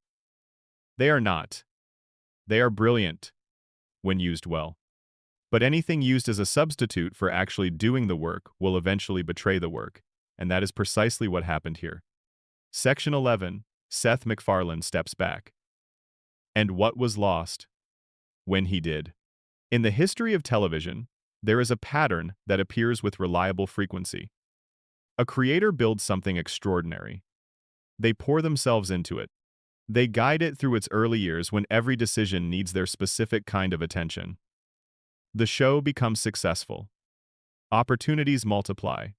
Speaker 1: They are not. They are brilliant when used well. But anything used as a substitute for actually doing the work will eventually betray the work, and that is precisely what happened here. Section 11. Seth MacFarlane steps back. And what was lost when he did? In the history of television, there is a pattern that appears with reliable frequency. A creator builds something extraordinary. They pour themselves into it. They guide it through its early years when every decision needs their specific kind of attention. The show becomes successful. Opportunities multiply.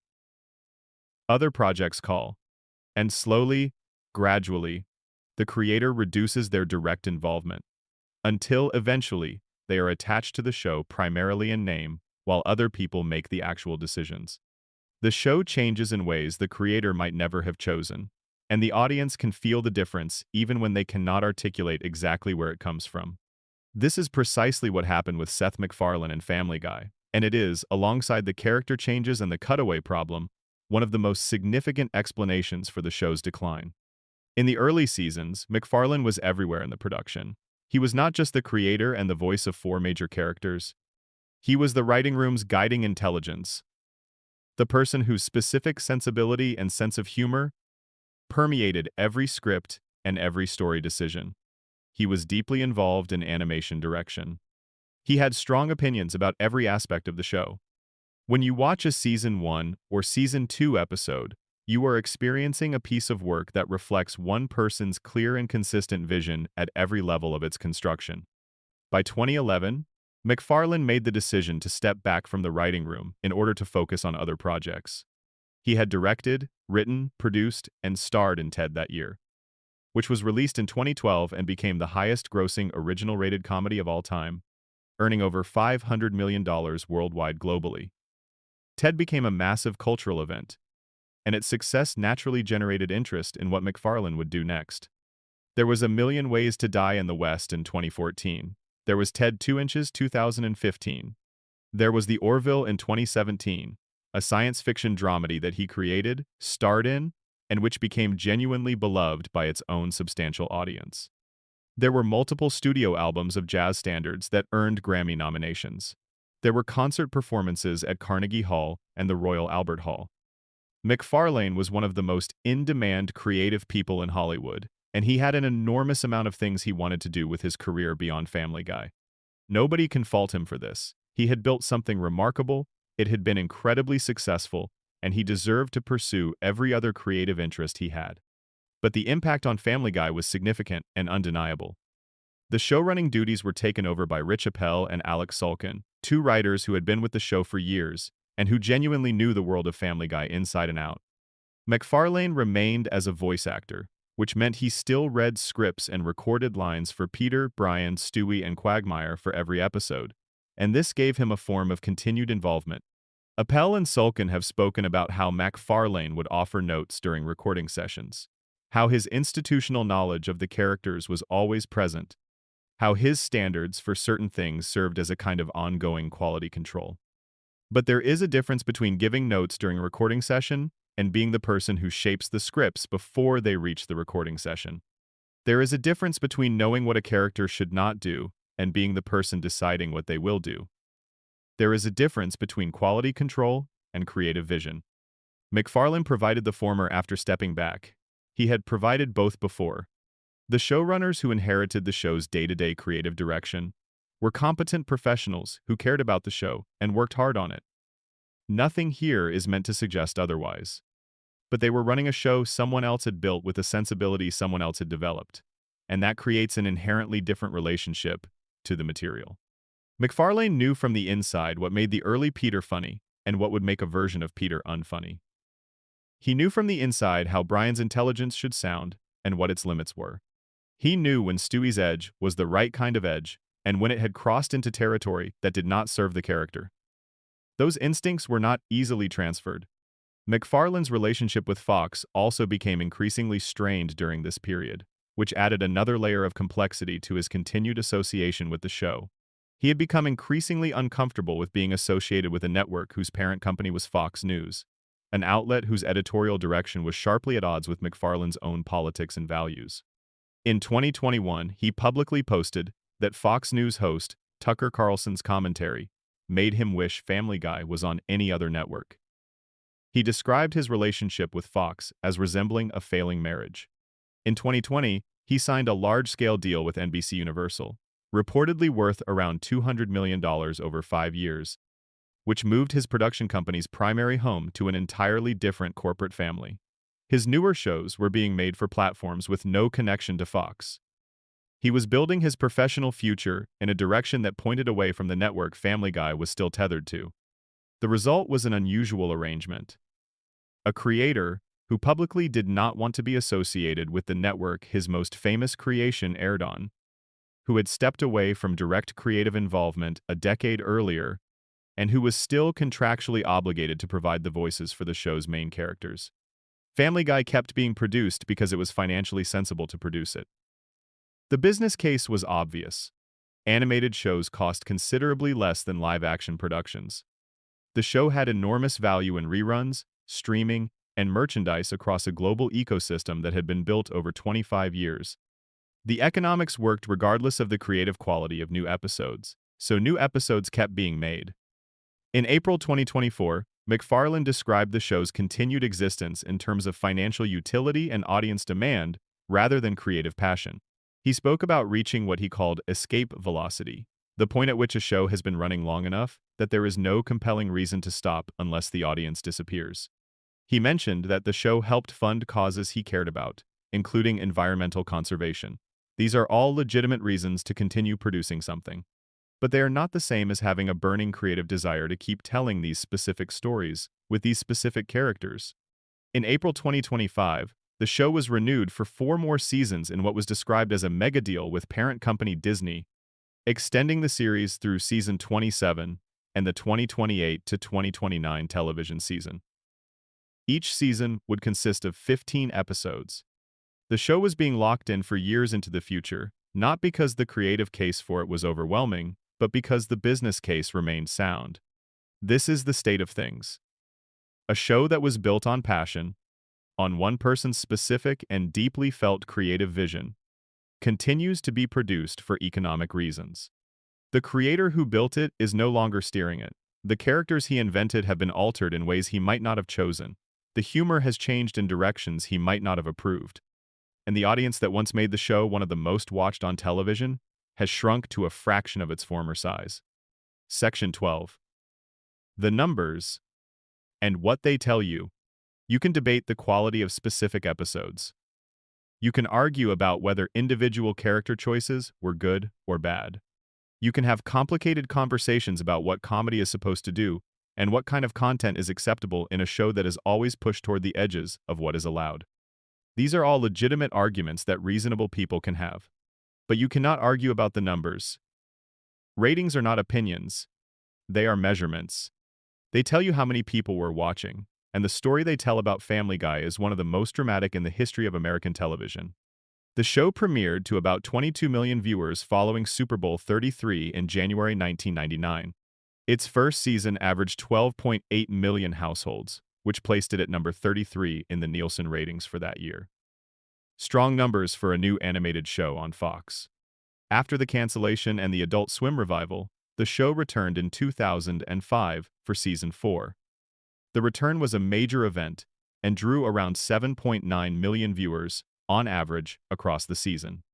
Speaker 1: Other projects call. And slowly, gradually, the creator reduces their direct involvement, until eventually they are attached to the show primarily in name, while other people make the actual decisions. The show changes in ways the creator might never have chosen, and the audience can feel the difference even when they cannot articulate exactly where it comes from. This is precisely what happened with Seth MacFarlane and Family Guy, and it is, alongside the character changes and the cutaway problem, one of the most significant explanations for the show's decline. In the early seasons, MacFarlane was everywhere in the production. He was not just the creator and the voice of 4 major characters. He was the writing room's guiding intelligence, the person whose specific sensibility and sense of humor permeated every script and every story decision. He was deeply involved in animation direction. He had strong opinions about every aspect of the show. When you watch a Season 1 or Season 2 episode, you are experiencing a piece of work that reflects one person's clear and consistent vision at every level of its construction. By 2011, MacFarlane made the decision to step back from the writing room in order to focus on other projects. He had directed, written, produced, and starred in Ted that year, which was released in 2012 and became the highest-grossing original-rated comedy of all time, earning over $500 million worldwide globally. Ted became a massive cultural event, and its success naturally generated interest in what MacFarlane would do next. There was A Million Ways to Die in the West in 2014. There was Ted 2 Inches 2015. There was The Orville in 2017, a science fiction dramedy that he created, starred in, and which became genuinely beloved by its own substantial audience. There were multiple studio albums of jazz standards that earned Grammy nominations. There were concert performances at Carnegie Hall and the Royal Albert Hall. MacFarlane was one of the most in-demand creative people in Hollywood, and he had an enormous amount of things he wanted to do with his career beyond Family Guy. Nobody can fault him for this. He had built something remarkable, it had been incredibly successful, and he deserved to pursue every other creative interest he had. But the impact on Family Guy was significant and undeniable. The showrunning duties were taken over by Rich Appel and Alex Sulkin, 2 writers who had been with the show for years and who genuinely knew the world of Family Guy inside and out. MacFarlane remained as a voice actor, which meant he still read scripts and recorded lines for Peter, Brian, Stewie, and Quagmire for every episode, and this gave him a form of continued involvement. Appel and Sulkin have spoken about how MacFarlane would offer notes during recording sessions, how his institutional knowledge of the characters was always present, how his standards for certain things served as a kind of ongoing quality control. But there is a difference between giving notes during a recording session and being the person who shapes the scripts before they reach the recording session. There is a difference between knowing what a character should not do and being the person deciding what they will do. There is a difference between quality control and creative vision. MacFarlane provided the former after stepping back. He had provided both before. The showrunners who inherited the show's day-to-day creative direction were competent professionals who cared about the show and worked hard on it. Nothing here is meant to suggest otherwise. But they were running a show someone else had built with a sensibility someone else had developed, and that creates an inherently different relationship to the material. MacFarlane knew from the inside what made the early Peter funny and what would make a version of Peter unfunny. He knew from the inside how Brian's intelligence should sound and what its limits were. He knew when Stewie's edge was the right kind of edge and when it had crossed into territory that did not serve the character. Those instincts were not easily transferred. MacFarlane's relationship with Fox also became increasingly strained during this period, which added another layer of complexity to his continued association with the show. He had become increasingly uncomfortable with being associated with a network whose parent company was Fox News, an outlet whose editorial direction was sharply at odds with MacFarlane's own politics and values. In 2021, he publicly posted that Fox News host Tucker Carlson's commentary made him wish Family Guy was on any other network. He described his relationship with Fox as resembling a failing marriage. In 2020, he signed a large-scale deal with NBC Universal, reportedly worth around $200 million over 5 years, which moved his production company's primary home to an entirely different corporate family. His newer shows were being made for platforms with no connection to Fox. He was building his professional future in a direction that pointed away from the network Family Guy was still tethered to. The result was an unusual arrangement. A creator who publicly did not want to be associated with the network his most famous creation aired on, who had stepped away from direct creative involvement a decade earlier, and who was still contractually obligated to provide the voices for the show's main characters. Family Guy kept being produced because it was financially sensible to produce it. The business case was obvious. Animated shows cost considerably less than live-action productions. The show had enormous value in reruns, streaming, and merchandise across a global ecosystem that had been built over 25 years. The economics worked regardless of the creative quality of new episodes, so new episodes kept being made. In April 2024, MacFarlane described the show's continued existence in terms of financial utility and audience demand rather than creative passion. He spoke about reaching what he called escape velocity, the point at which a show has been running long enough that there is no compelling reason to stop unless the audience disappears. He mentioned that the show helped fund causes he cared about, including environmental conservation. These are all legitimate reasons to continue producing something. But they are not the same as having a burning creative desire to keep telling these specific stories with these specific characters. In April 2025, the show was renewed for 4 more seasons in what was described as a mega deal with parent company Disney, extending the series through season 27 and the 2028 to 2029 television season. Each season would consist of 15 episodes. The show was being locked in for years into the future, not because the creative case for it was overwhelming, but because the business case remained sound. This is the state of things. A show that was built on passion, on one person's specific and deeply felt creative vision, continues to be produced for economic reasons. The creator who built it is no longer steering it. The characters he invented have been altered in ways he might not have chosen. The humor has changed in directions he might not have approved. And the audience that once made the show one of the most watched on television has shrunk to a fraction of its former size. Section 12. The numbers and what they tell you. You can debate the quality of specific episodes. You can argue about whether individual character choices were good or bad. You can have complicated conversations about what comedy is supposed to do and what kind of content is acceptable in a show that is always pushed toward the edges of what is allowed. These are all legitimate arguments that reasonable people can have. But you cannot argue about the numbers. Ratings are not opinions. They are measurements. They tell you how many people were watching, and the story they tell about Family Guy is one of the most dramatic in the history of American television. The show premiered to about 22 million viewers following Super Bowl 33 in January 1999. Its first season averaged 12.8 million households, which placed it at number 33 in the Nielsen ratings for that year. Strong numbers for a new animated show on Fox. After the cancellation and the Adult Swim revival, the show returned in 2005 for season 4. The return was a major event and drew around 7.9 million viewers, on average, across the season.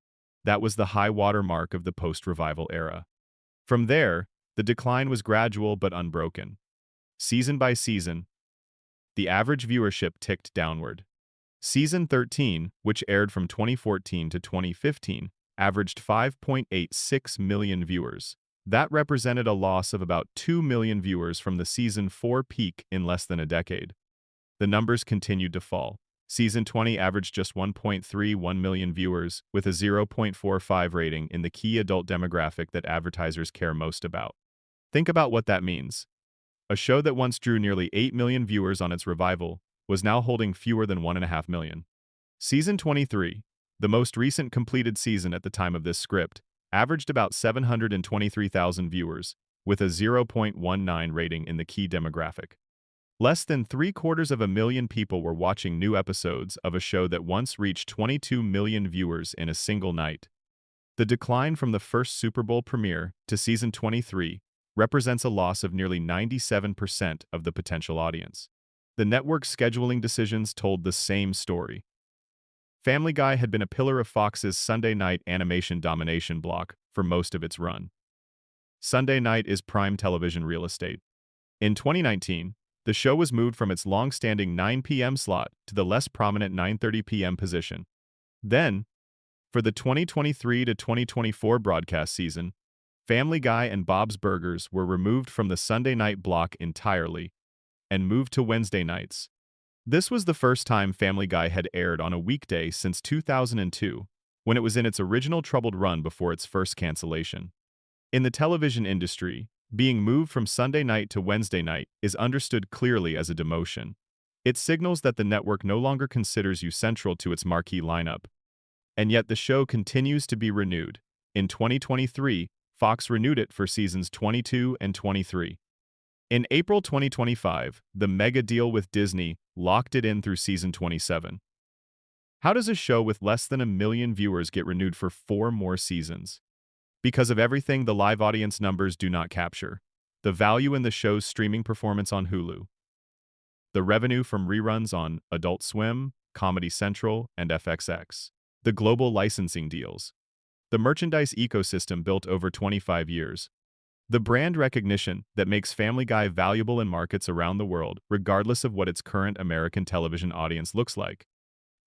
Speaker 1: That was the high water mark of the post-revival era. From there, the decline was gradual but unbroken. Season by season, the average viewership ticked downward. Season 13, which aired from 2014 to 2015, averaged 5.86 million viewers. That represented a loss of about 2 million viewers from the season 4 peak in less than a decade. The numbers continued to fall. Season 20 averaged just 1.31 million viewers, with a 0.45 rating in the key adult demographic that advertisers care most about. Think about what that means. A show that once drew nearly 8 million viewers on its revival was now holding fewer than 1.5 million. Season 23, the most recent completed season at the time of this script, averaged about 723,000 viewers, with a 0.19 rating in the key demographic. Less than 750,000 people were watching new episodes of a show that once reached 22 million viewers in a single night. The decline from the first Super Bowl premiere to season 23 represents a loss of nearly 97% of the potential audience. The network's scheduling decisions told the same story. Family Guy had been a pillar of Fox's Sunday night animation domination block for most of its run. Sunday night is prime television real estate. In 2019, the show was moved from its long-standing 9 p.m. slot to the less prominent 9:30 p.m. position. Then, for the 2023 to 2024 broadcast season, Family Guy and Bob's Burgers were removed from the Sunday night block entirely and moved to Wednesday nights. This was the first time Family Guy had aired on a weekday since 2002, when it was in its original troubled run before its first cancellation. In the television industry, being moved from Sunday night to Wednesday night is understood clearly as a demotion. It signals that the network no longer considers you central to its marquee lineup. And yet the show continues to be renewed. In 2023, Fox renewed it for seasons 22 and 23. In April 2025, the mega deal with Disney locked it in through season 27. How does a show with less than 1 million viewers get renewed for 4 more seasons? Because of everything the live audience numbers do not capture. The value in the show's streaming performance on Hulu. The revenue from reruns on Adult Swim, Comedy Central, and FXX. The global licensing deals. The merchandise ecosystem built over 25 years. The brand recognition that makes Family Guy valuable in markets around the world, regardless of what its current American television audience looks like.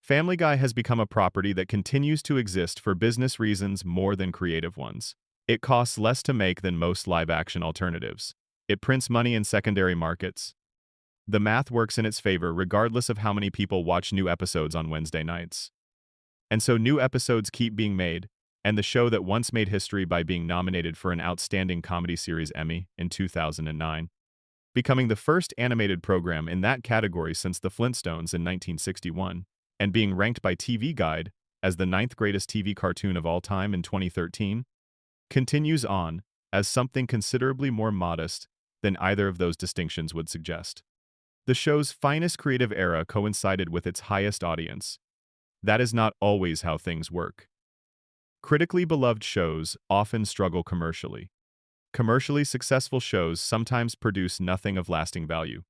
Speaker 1: Family Guy has become a property that continues to exist for business reasons more than creative ones. It costs less to make than most live-action alternatives. It prints money in secondary markets. The math works in its favor regardless of how many people watch new episodes on Wednesday nights. And so new episodes keep being made, and the show that once made history by being nominated for an Outstanding Comedy Series Emmy in 2009, becoming the first animated program in that category since The Flintstones in 1961, and being ranked by TV Guide as the 9th greatest TV cartoon of all time in 2013, continues on as something considerably more modest than either of those distinctions would suggest. The show's finest creative era coincided with its highest audience. That is not always how things work. Critically beloved shows often struggle commercially. Commercially successful shows sometimes produce nothing of lasting value.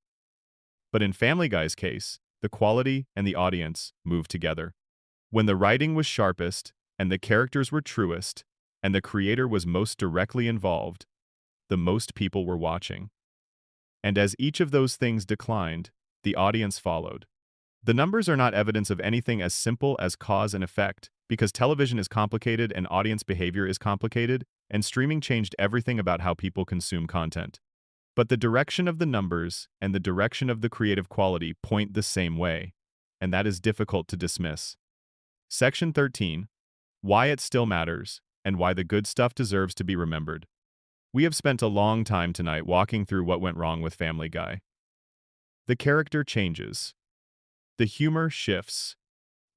Speaker 1: But in Family Guy's case, the quality and the audience move together. When the writing was sharpest, and the characters were truest, and the creator was most directly involved, the most people were watching. And as each of those things declined, the audience followed. The numbers are not evidence of anything as simple as cause and effect, because television is complicated and audience behavior is complicated, and streaming changed everything about how people consume content. But the direction of the numbers and the direction of the creative quality point the same way, and that is difficult to dismiss. Section 13. Why it still matters, and why the good stuff deserves to be remembered. We have spent a long time tonight walking through what went wrong with Family Guy. The character changes. The humor shifts.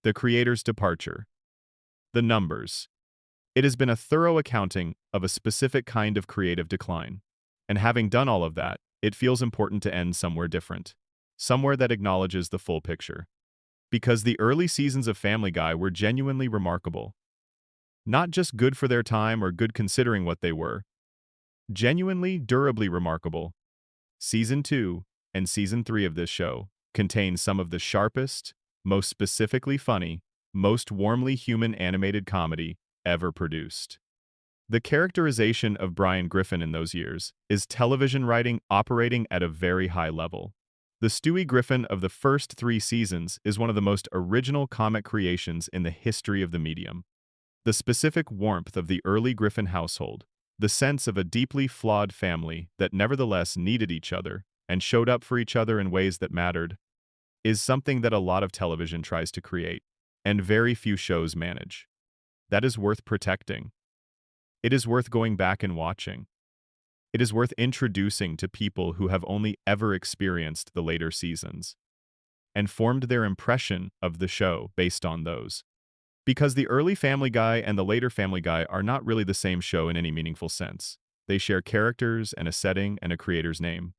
Speaker 1: The creator's departure. The numbers. It has been a thorough accounting of a specific kind of creative decline. And having done all of that, it feels important to end somewhere different. Somewhere that acknowledges the full picture. Because the early seasons of Family Guy were genuinely remarkable. Not just good for their time or good considering what they were. Genuinely, durably remarkable. Season 2 and Season 3 of this show contain some of the sharpest, most specifically funny, most warmly human animated comedy ever produced. The characterization of Brian Griffin in those years is television writing operating at a very high level. The Stewie Griffin of the first 3 seasons is one of the most original comic creations in the history of the medium. The specific warmth of the early Griffin household, the sense of a deeply flawed family that nevertheless needed each other and showed up for each other in ways that mattered, is something that a lot of television tries to create, and very few shows manage. That is worth protecting. It is worth going back and watching. It is worth introducing to people who have only ever experienced the later seasons and formed their impression of the show based on those. Because the early Family Guy and the later Family Guy are not really the same show in any meaningful sense. They share characters and a setting and a creator's name.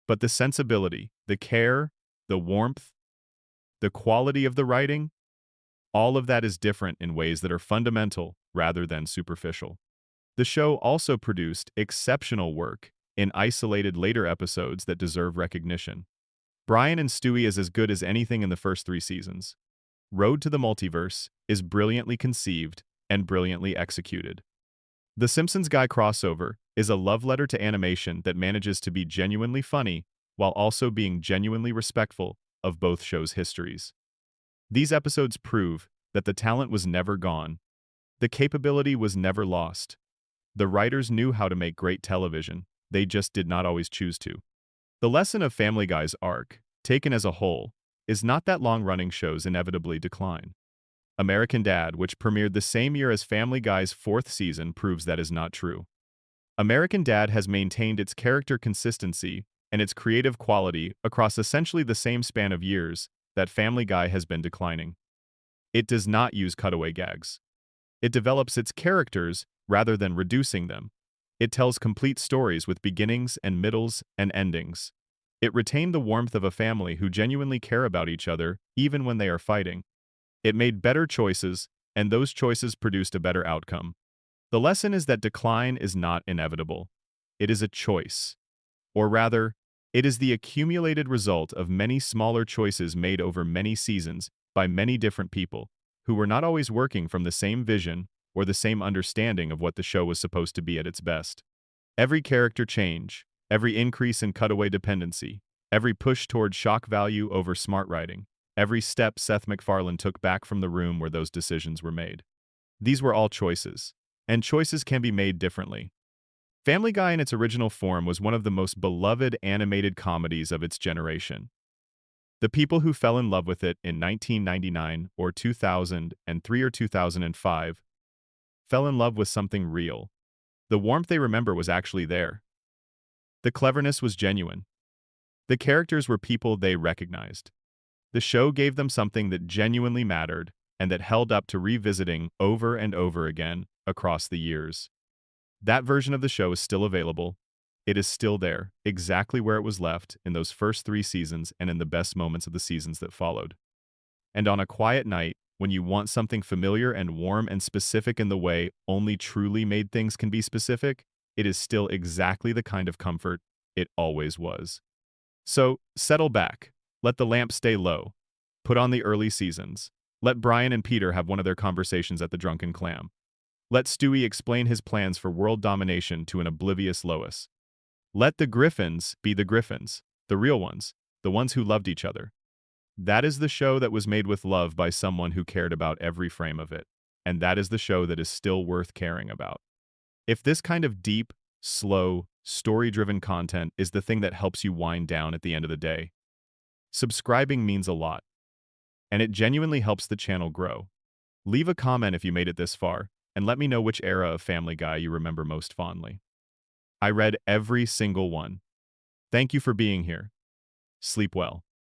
Speaker 1: But the sensibility, the care, the warmth, the quality of the writing, all of that is different in ways that are fundamental rather than superficial. The show also produced exceptional work in isolated later episodes that deserve recognition. Brian and Stewie is as good as anything in the first 3 seasons. Road to the Multiverse is brilliantly conceived and brilliantly executed. The Simpsons Guy crossover is a love letter to animation that manages to be genuinely funny while also being genuinely respectful of both shows' histories. These episodes prove that the talent was never gone. The capability was never lost. The writers knew how to make great television, they just did not always choose to. The lesson of Family Guy's arc, taken as a whole, is not that long-running shows inevitably decline. American Dad, which premiered the same year as Family Guy's 4th season, proves that is not true. American Dad has maintained its character consistency and its creative quality across essentially the same span of years that Family Guy has been declining. It does not use cutaway gags. It develops its characters rather than reducing them. It tells complete stories with beginnings and middles and endings. It retained the warmth of a family who genuinely care about each other even when they are fighting. It made better choices, and those choices produced a better outcome. The lesson is that decline is not inevitable. It is a choice. Or rather, it is the accumulated result of many smaller choices made over many seasons by many different people, who were not always working from the same vision or the same understanding of what the show was supposed to be at its best. Every character change, every increase in cutaway dependency, every push toward shock value over smart writing, every step Seth MacFarlane took back from the room where those decisions were made. These were all choices, and choices can be made differently. Family Guy in its original form was one of the most beloved animated comedies of its generation. The people who fell in love with it in 1999 or 2003 or 2005 fell in love with something real. The warmth they remember was actually there. The cleverness was genuine. The characters were people they recognized. The show gave them something that genuinely mattered and that held up to revisiting over and over again across the years. That version of the show is still available. It is still there, exactly where it was left in those first 3 seasons and in the best moments of the seasons that followed. And on a quiet night, when you want something familiar and warm and specific in the way only truly made things can be specific, it is still exactly the kind of comfort it always was. So, settle back. Let the lamp stay low. Put on the early seasons. Let Brian and Peter have one of their conversations at the Drunken Clam. Let Stewie explain his plans for world domination to an oblivious Lois. Let the Griffins be the Griffins, the real ones, the ones who loved each other. That is the show that was made with love by someone who cared about every frame of it, and that is the show that is still worth caring about. If this kind of deep, slow, story-driven content is the thing that helps you wind down at the end of the day, subscribing means a lot, and it genuinely helps the channel grow. Leave a comment if you made it this far, and let me know which era of Family Guy you remember most fondly. I read every single one. Thank you for being here. Sleep well.